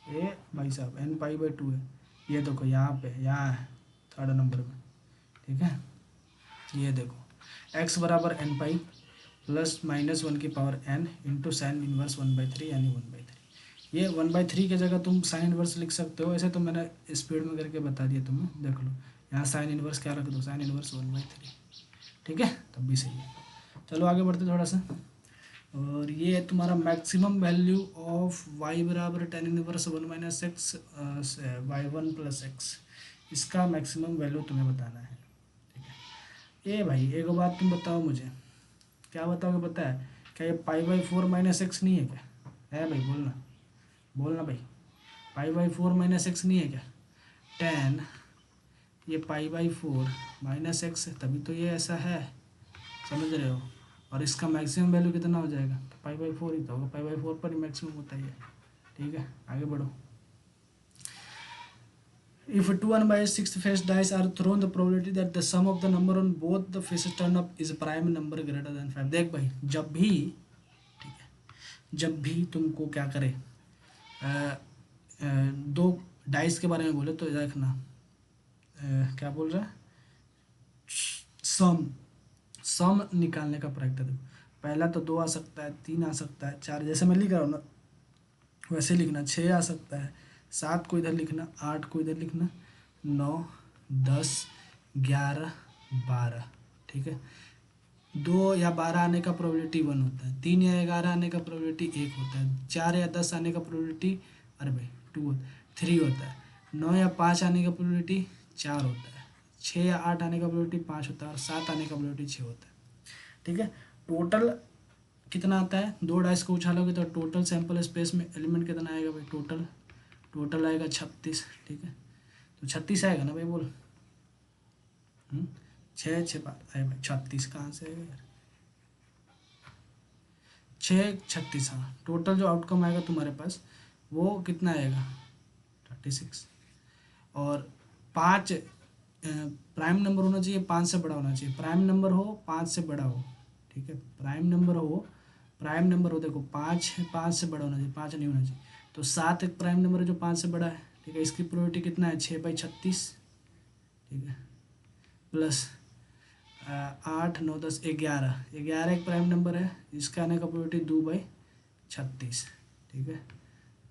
ये भाई साहब n π/2 है, ये देखो यहाँ पे यहाँ है 3rd नंबर में, ठीक है। ये देखो x बराबर n पाई ±1n इंटू साइन इनवर्स 1/3 यानी 1/3। ये 1/3 की जगह तुम साइन इनवर्स लिख सकते हो, ऐसे तो मैंने स्पीड में करके बता दिया तुम्हें, देख लो यहाँ साइन इनवर्स क्या रख दो, साइन इनवर्स 1/3, ठीक है, तब भी सही है। चलो आगे बढ़ते थोड़ा सा। और ये है तुम्हारा मैक्सिमम वैल्यू ऑफ y बराबर tan inverse 1 - x y1 + x, इसका मैक्सिमम वैल्यू तुम्हें बताना है, ठीक है। ये भाई एक बात तुम बताओ मुझे, क्या बताओगे पता है, क्या ये π/4 - x नहीं है क्या, है भाई, बोलना बोलना भाई, π/4 - x नहीं है क्या, tan ये π/4 - x है, तभी तो ये ऐसा है, समझ रहे हो। और इसका मैक्सिमम वैल्यू कितना हो जाएगा, तो π/4 ही तो होगा, π/4 पर ही मैक्सिमम होता है, ठीक है। आगे बढ़ो। If 2 1/6 faced dice are thrown, the probability that the sum of the number on both the faces turn up is a prime number greater than 5। देख भाई जब भी, ठीक है, जब भी तुमको क्या करे, दो डाइस के बारे में बोले तो देखना क्या बोल रहा है, सम सम निकालने का प्रयत्न देखो। पहला तो 2 आ सकता है, 3 आ सकता है, 4 जैसे मैं लिख रहा हूँ ना वैसे लिखना, 6 आ सकता है, 7 को इधर लिखना, 8 को इधर लिखना, 9 10 11 12, ठीक है। 2 या 12 आने का प्रोबेबिलिटी 1 होता है, 3 या 11 आने का प्रोबेबिलिटी 1 होता है, 4 या 10 आने का प्रोबेबिलिटी, अरे भाई 3 होता है, 9 या 5 आने का प्रोबेबिलिटी 4 होता है, 6 या 8 आने का प्रोबेबिलिटी 5 होता है, और 7 आने का प्रोबेबिलिटी 6 होता है, ठीक है। टोटल कितना आता है, 2 डाइस को उछालोगे तो टोटल सैंपल स्पेस में एलिमेंट कितना आएगा भाई, टोटल आएगा 36, ठीक है। तो 36 आएगा ना भाई, बोल 6 6 5 भाई 36 कहाँ से आएगा यार, 6 36, हाँ। टोटल जो आउटकम आएगा तुम्हारे पास वो कितना आएगा 36। और 5 प्राइम नंबर होना चाहिए, 5 से बड़ा होना चाहिए, प्राइम नंबर हो 5 से बड़ा हो, ठीक है, प्राइम नंबर हो देखो 5 से बड़ा होना चाहिए, 5 नहीं होना चाहिए। तो 7 एक प्राइम नंबर है जो 5 से बड़ा है, ठीक है। इसकी प्रोबेबिलिटी कितना है 6/36, ठीक है, प्लस 8 9 10 11 एक प्राइम नंबर है, इसका आने का प्रोबेबिलिटी 2/36, ठीक है।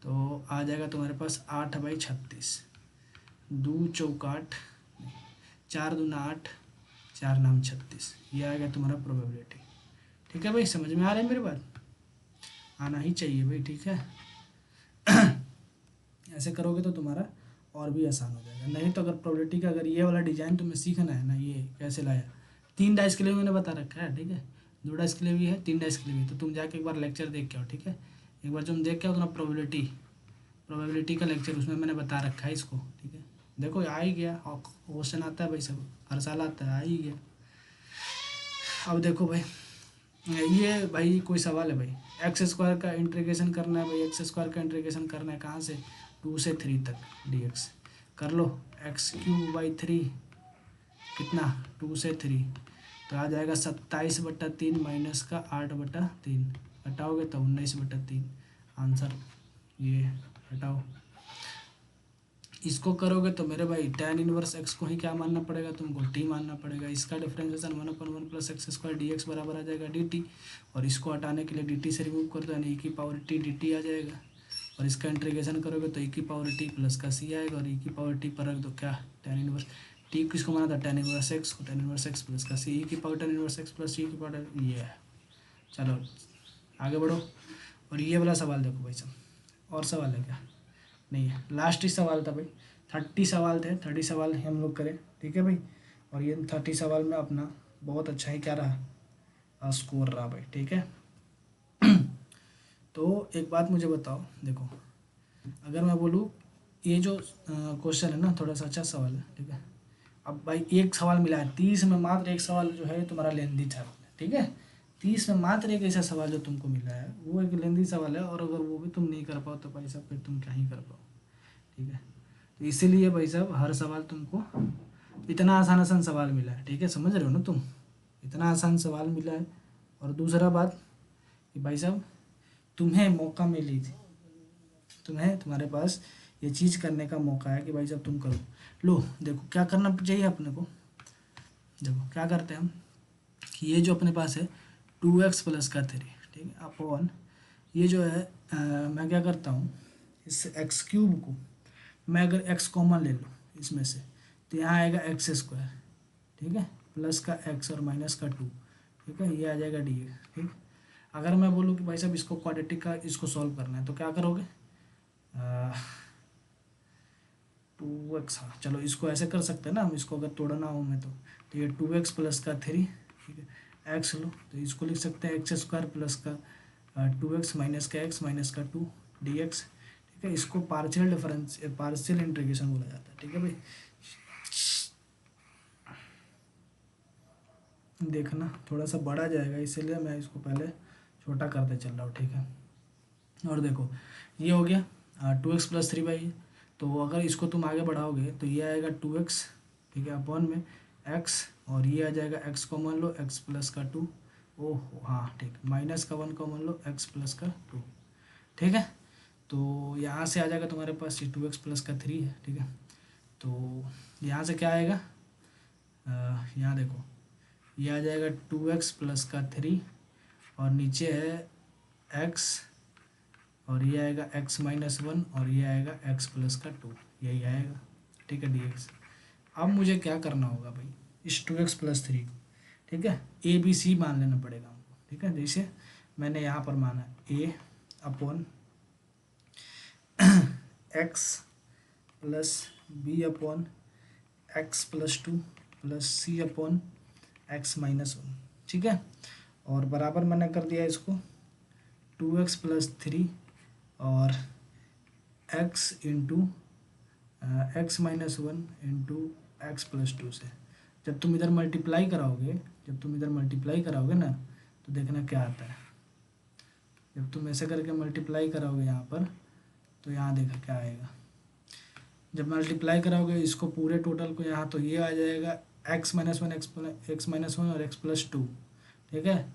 तो आ जाएगा तुम्हारे पास 8/36, 2 चौक 8, 4 दूना 8, 4 नाम 36, ये आएगा तुम्हारा प्रोबेबिलिटी, ठीक है भाई। समझ में आ रहा है मेरी बात, आना ही चाहिए भाई, ठीक है। ऐसे करोगे तो तुम्हारा और भी आसान हो जाएगा। नहीं तो अगर प्रोबेबिलिटी का अगर ये वाला डिजाइन तुम्हें सीखना है ना, ये कैसे लाया, 3 डाइस के लिए मैंने बता रखा है, ठीक है, 2 डाइस के लिए भी है, 3 डाइस के लिए भी, तो तुम जाके एक बार लेक्चर देख के आओ, ठीक है। एक बार तुम देख के आओ तो ना प्रोबेबिलिटी का लेक्चर, उसमें मैंने बता रखा है इसको, ठीक है। देखो आ ही गया, क्वेश्चन आता है भाई, सब हर साल आता है, आ ही गया। अब देखो भाई, ये भाई कोई सवाल है भाई, x² का इंटीग्रेशन करना है भाई, x² का इंटीग्रेशन करना है कहाँ से, 2 से 3 तक dx, कर लो, x³/3 कितना 2 से 3, तो आ जाएगा 27/3 माइनस का 8/3, हटाओगे तो 19/3। आंसर ये हटाओ, इसको करोगे तो मेरे भाई tan इनवर्स x को ही क्या मानना पड़ेगा तुमको, t मानना पड़ेगा। इसका डिफरेंशिएशन 1/1 + x² dx बराबर आ जाएगा dt, और इसको हटाने के लिए dt से रिमूव कर दो यानी e⁻t dt आ जाएगा, और इसका इंटीग्रेशन करोगे तो e⁻t प्लस का c आएगा, और e⁻t पर रख दो क्या tan इनवर्स t किसको माना था, tan इनवर्स x को, tan इनवर्स x प्लस का c e⁻tan inverse x plus ये है। चलो आगे बढ़ो, और ये वाला सवाल देखो भाई साहब, और सवाल है क्या, नहीं है, लास्ट ही सवाल था भाई। 30 सवाल थे, 30 सवाल ही हम लोग करें, ठीक है भाई। और ये 30 सवाल में अपना बहुत अच्छा ही क्या रहा, स्कोर रहा भाई, ठीक है। तो एक बात मुझे बताओ, देखो अगर मैं बोलूँ ये जो क्वेश्चन है ना थोड़ा सा अच्छा सवाल है, ठीक है। अब भाई एक सवाल मिला है 30 में, मात्र एक सवाल जो है तुम्हारा लेंदी था, ठीक है। 30 में मात्र एक ऐसा सवाल जो तुमको मिला है वो एक लेंदी सवाल है, और अगर वो भी तुम नहीं कर पाओ तो भाई साहब फिर तुम क्या ही कर पाओ, ठीक है। तो इसीलिए भाई साहब हर सवाल तुमको इतना आसान आसान सवाल मिला है, ठीक है, समझ रहे हो ना तुम, इतना आसान सवाल मिला है। और दूसरा बात कि भाई साहब तुम्हें मौका मिली थी, तुम्हें तुम्हारे पास ये चीज़ करने का मौका है कि भाई साहब तुम करो। लो देखो क्या करना चाहिए अपने को, देखो क्या करते हैं हम कि ये जो अपने पास है 2x प्लस का 3, ठीक है, अपॉन ये जो है मैं क्या करता हूँ, इस x³ को मैं अगर x कॉमन ले लूँ इसमें से, तो यहाँ आएगा x², ठीक है, प्लस का x और माइनस का 2, ठीक है, ये आ जाएगा dx, ठीक। अगर मैं बोलूँ कि भाई साहब इसको क्वाड्रेटिक का इसको सॉल्व करना है तो क्या करोगे, 2x, हाँ चलो इसको ऐसे कर सकते हैं ना हम, इसको अगर तोड़ना हो मैं तो ये 2x प्लस का 3, ठीक है, x लो तो इसको लिख सकते हैं x² प्लस का 2x माइनस का x माइनस का 2 dx, ठीक है। इसको पार्शियल डिफरेंस पार्शियल इंटीग्रेशन बोला जाता है, ठीक है भाई। देखना थोड़ा सा बड़ा जाएगा इसीलिए मैं इसको पहले छोटा करते चल रहा हूँ, ठीक है। और देखो ये हो गया 2x प्लस 3/, तो अगर इसको तुम आगे बढ़ाओगे तो ये आएगा 2x, ठीक है, अपॉन में x, और ये आ जाएगा x कॉमन लो x प्लस का 2, ओह हाँ ठीक, माइनस का 1 कॉमन लो x प्लस का 2, ठीक है। तो यहाँ से आ जाएगा तुम्हारे पास ये 2x प्लस का 3 है, ठीक है। तो यहाँ से क्या आएगा, यहाँ देखो ये आ जाएगा 2x प्लस का 3, और नीचे है x, और ये आएगा x माइनस 1, और ये आएगा x प्लस का 2, यही आएगा, ठीक है, dx। अब मुझे क्या करना होगा भाई, इस 2x प्लस 3 को, ठीक है, ए बी सी मान लेना पड़ेगा हमको, ठीक है। जैसे मैंने यहाँ पर माना a upon x plus B upon x plus 2 plus C upon x minus 1, ठीक है। और बराबर मैंने कर दिया इसको 2x प्लस 3 और x into x minus 1 into x plus 2 से। जब तुम इधर मल्टीप्लाई कराओगे ना तो देखना क्या आता है। जब तुम ऐसे करके मल्टीप्लाई कराओगे यहाँ पर, तो यहाँ देखा क्या आएगा। जब मल्टीप्लाई कराओगे इसको पूरे टोटल को यहाँ, तो ये आ जाएगा x माइनस 1 एक्स माइनस 1 और x प्लस 2, ठीक है,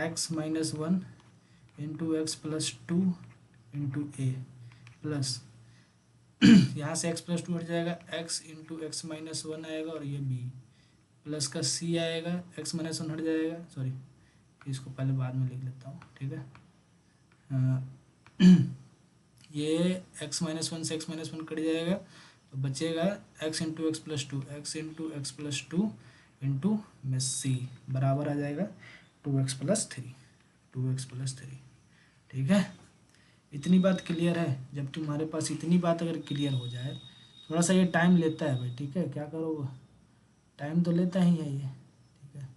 x minus 1 into x plus 2 into a plus यहाँ से x प्लस 2 हट जाएगा, x इंटू एक्स माइनस 1 आएगा, और ये b प्लस का c आएगा, x माइनस 1 हट जाएगा, सॉरी इसको पहले बाद में लिख लेता हूँ, ठीक है। ये x माइनस 1 से x माइनस 1 कट जाएगा, तो बचेगा x into x plus 2, x into x plus 2 into में c बराबर आ जाएगा 2x प्लस 3, 2x प्लस 3, ठीक है। इतनी बात क्लियर है। जब तुम्हारे पास इतनी बात अगर क्लियर हो जाए, थोड़ा सा ये टाइम लेता है भाई, ठीक है, क्या करोगे, टाइम तो लेता ही है ये, ठीक है,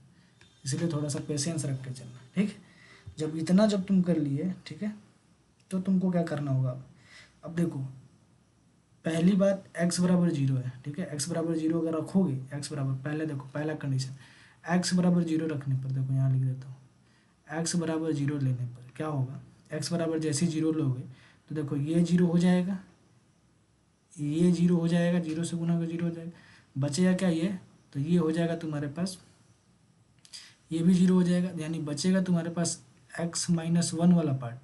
इसलिए थोड़ा सा पेशेंस रख के चलना, ठीक। जब तुम कर लिए, ठीक है, तो तुमको क्या करना होगा। अब देखो पहली बात x बराबर 0 है, ठीक है, x बराबर 0 अगर रखोगे, x बराबर पहले देखो पहला कंडीशन x बराबर 0 रखने पर, देखो यहाँ लिख देता हूँ, x बराबर 0 लेने पर क्या होगा, x बराबर जैसे ही 0 लोगे तो देखो ये 0 हो जाएगा, ये जीरो हो जाएगा, जीरो से गुना होगा जीरो हो जाएगा, बचेगा क्या ये, तो ये हो जाएगा तुम्हारे पास, ये भी जीरो हो जाएगा, यानी बचेगा तुम्हारे पास एक्स माइनस वन वाला पार्ट,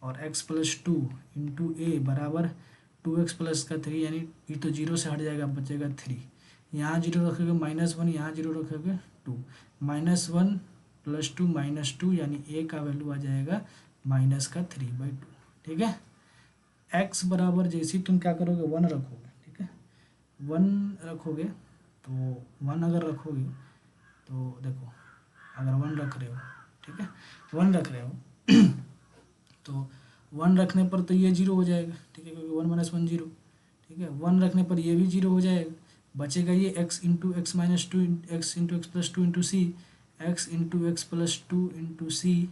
और एक्स प्लस टू इंटू ए बराबर टू एक्स प्लस का थ्री, यानी ये तो जीरो से हट जाएगा, बचेगा थ्री, यहाँ जीरो रखोगे माइनस वन, यहाँ जीरो रखोगे two, minus one plus two minus two, यानी ए का वैल्यू आ जाएगा माइनस का 3/2। ठीक है, एक्स बराबर जैसे ही तुम क्या करोगे, वन रखोगे, ठीक है, वन रखोगे, तो वन अगर रखोगे तो देखो, अगर वन रख रहे हो, ठीक है, वन रख रहे हो तो वन रखने पर तो ये जीरो हो जाएगा, ठीक है, क्योंकि वन माइनस वन जीरो, ठीक है, वन रखने पर ये भी जीरो हो जाएगा, बचेगा ये x into x minus two, x into x plus two into c, x into x plus two into c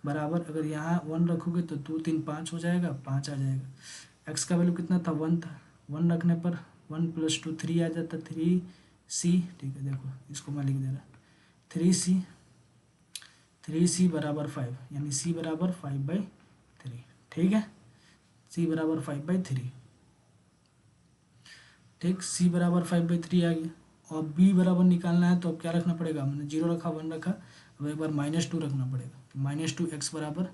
बराबर, अगर यहाँ वन रखोगे तो दो तीन पाँच हो जाएगा, पाँच आ जाएगा, एक्स का वैल्यू कितना था, वन था, वन रखने पर वन प्लस टू थ्री आ जाता, थ्री सी, ठीक है, देखो इसको मैं लिख दे रहा, थ्री सी बराबर फाइव, यानी सी बराबर 5/3, ठीक है, सी बराबर 5/3, ठीक, सी बराबर 5/3 आ गया, और बी बराबर निकालना है तो अब क्या रखना पड़ेगा, मैंने जीरो रखा, वन रखा, अब एक बार माइनस टू रखना पड़ेगा, तो माइनस टू एक्स बराबर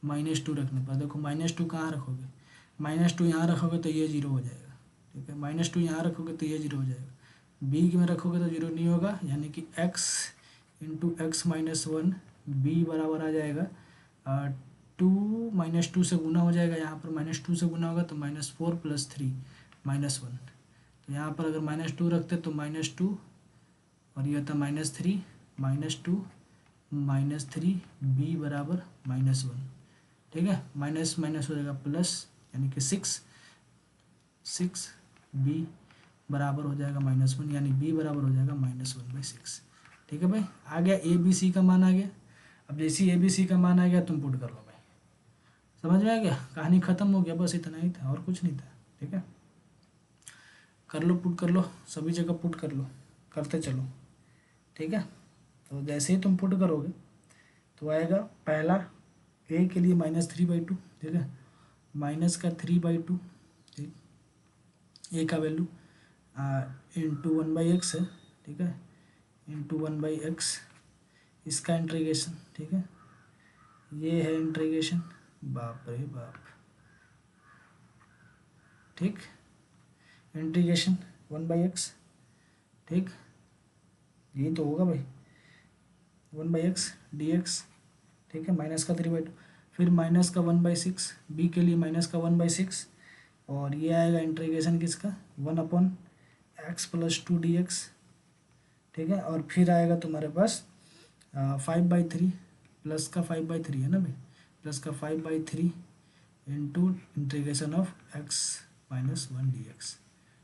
माइनस टू रखने पर, देखो माइनस टू कहाँ रखोगे, माइनस टू यहाँ रखोगे तो ये जीरो हो जाएगा, ठीक है, माइनस टू यहाँ रखोगे तो ये जीरो हो जाएगा, बी में रखोगे तो जीरो नहीं होगा, यानी कि X into x minus one, B बराबर आ जाएगा टू, माइनस टू से गुना हो जाएगा, यहाँ पर माइनस टू से गुना होगा तो minus four plus three minus one, तो यहाँ पर अगर माइनस टू रखते तो माइनस टू, और ये होता minus three, minus three, B बराबर माइनस वन, ठीक है, माइनस माइनस हो जाएगा प्लस, यानी कि सिक्स, सिक्स बी बराबर हो जाएगा माइनस वन, यानी बी बराबर हो जाएगा -1/6, ठीक है भाई, आ गया ए बी सी का मान आ गया, अब जैसे ए बी सी का मान आ गया तुम पुट कर लो भाई, समझ में आ गया, कहानी ख़त्म हो गया, बस इतना ही था और कुछ नहीं था, ठीक है, कर लो पुट कर लो, सभी जगह पुट कर लो, करते चलो, ठीक है, तो जैसे ही तुम पुट करोगे तो आएगा पहला ए के लिए -3/2, ठीक है, माइनस का 3/2, ठीक, ए का वैल्यू इंटू 1/x है, ठीक है, इंटू 1/x, इसका इंटीग्रेशन, ठीक है, ये है इंटीग्रेशन, बाप रे बाप, ठीक, इंटीग्रेशन 1/x, ठीक, ये तो होगा भाई 1/x dx, ठीक है, माइनस का 3/2, फिर माइनस का 1/6, बी के लिए माइनस का 1/6, और ये आएगा इंटीग्रेशन किसका 1/x+2 dx, ठीक है, और फिर आएगा तुम्हारे पास 5/3, प्लस का 5/3 है ना भाई, प्लस का 5/3 into integration of x-1 dx,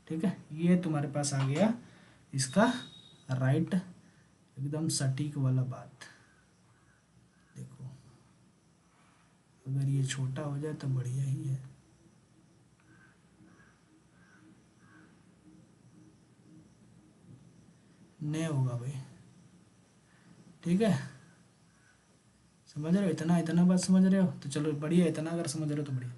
ठीक है, ये तुम्हारे पास आ गया इसका राइट एकदम सटीक वाला बात, देखो अगर ये छोटा हो जाए तो बढ़िया ही है, नहीं होगा भाई, ठीक है, समझ रहे हो, इतना इतना बात समझ रहे हो, तो चलो बढ़िया, इतना अगर समझ रहे हो तो बढ़िया,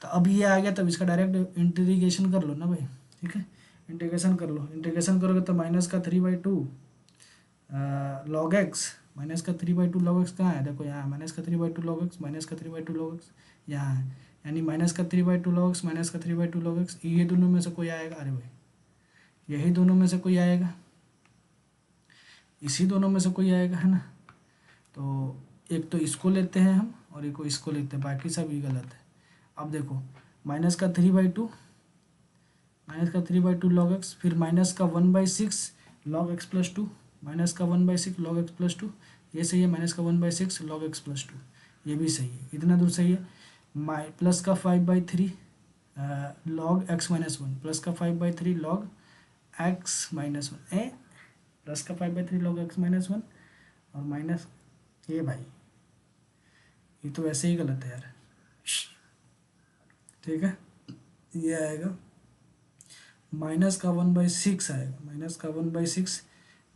तो अब ये आ गया, तब इसका डायरेक्ट इंटीग्रेशन कर लो ना भाई, ठीक है, इंटीग्रेशन कर लो, इंटीग्रेशन करोगे तो माइनस का 3/2 लॉग एक्स, माइनस का 3/2 लॉग एक्स कहाँ है, देखो यहाँ माइनस का 3/2 लॉग एक्स, माइनस का 3/2 लॉग एक्स यहाँ है, यानी माइनस का 3/2 लॉग एक्स, माइनस का 3/2 लॉग एक्स, ये दोनों में से कोई आएगा, अरे भाई यही दोनों में से कोई आएगा, इसी दोनों में से कोई आएगा, है ना, तो एक तो इसको लेते हैं हम और एक को इसको लेते हैं, बाकी सब ही गलत है, अब देखो माइनस का 3/2 लॉग एक्स, फिर माइनस का 1/6 log x plus two, minus का 1/6 लॉग एक्स प्लस टू, ये सही है, माइनस का 1/6 लॉग एक्स प्लस टू, ये भी सही है, इतना दूर सही है, प्लस का 5/3 लॉग x-1, प्लस का 5/3 लॉग x-1 प्लस का 5/3 लॉग x-1, और माइनस ये भाई, ये तो वैसे ही गलत है यार, ठीक है, ये आएगा माइनस का 1/6 आएगा, माइनस का 1/6,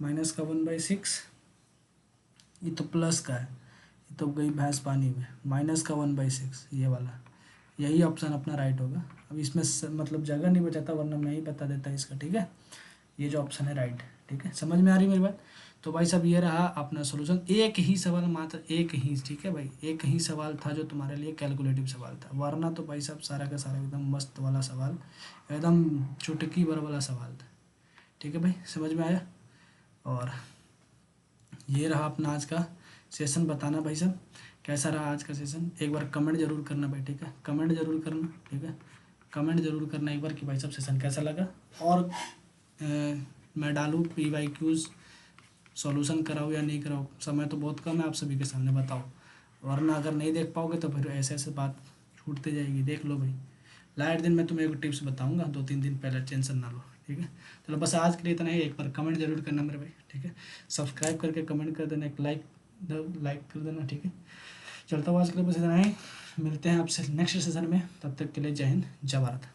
माइनस का 1/6, ये तो प्लस का है, ये तो गई भैंस पानी में, -1/6 ये वाला, यही ऑप्शन अपना राइट होगा। अब इसमें मतलब जगह नहीं बचाता, वरना मैं ही बता देता इसका, ठीक है। ये जो ऑप्शन है राइट, ठीक है। समझ में आ रही मेरी बात? तो भाई साहब ये रहा अपना सोल्यूशन। एक ही सवाल, मात्र एक ही, ठीक है भाई, एक ही सवाल था जो तुम्हारे लिए कैलकुलेटिव सवाल था, वरना तो भाई साहब सारा का सारा एकदम मस्त वाला सवाल, एकदम चुटकी भर वाला सवाल था, ठीक है भाई। समझ में आया? और ये रहा अपना आज का सेशन। बताना भाई साहब कैसा रहा आज का सेशन, एक बार कमेंट जरूर करना भाई, ठीक है। कमेंट जरूर करना, ठीक है। कमेंट जरूर करना एक बार कि भाई साहब सेशन कैसा लगा, और मैं डालूँ PYQs, सॉल्यूशन कराऊँ या नहीं कराऊँ। समय तो बहुत कम है आप सभी के सामने, बताओ। वरना अगर नहीं देख पाओगे तो फिर ऐसे ऐसे बात छूटते जाएगी। देख लो भाई, लास्ट दिन मैं तुम्हें एक टिप्स बताऊंगा 2-3 दिन पहले, टेंशन ना लो, ठीक है। चलो बस आज के लिए इतना ही। एक बार कमेंट जरूर करना मेरे भाई, ठीक है। सब्सक्राइब करके कमेंट कर देना, एक लाइक कर देना, ठीक है। चलता हूँ आज के लिए बस इतना ही। मिलते हैं आपसे नेक्स्ट सेशन में, तब तक के लिए जय हिंद, जय भारत।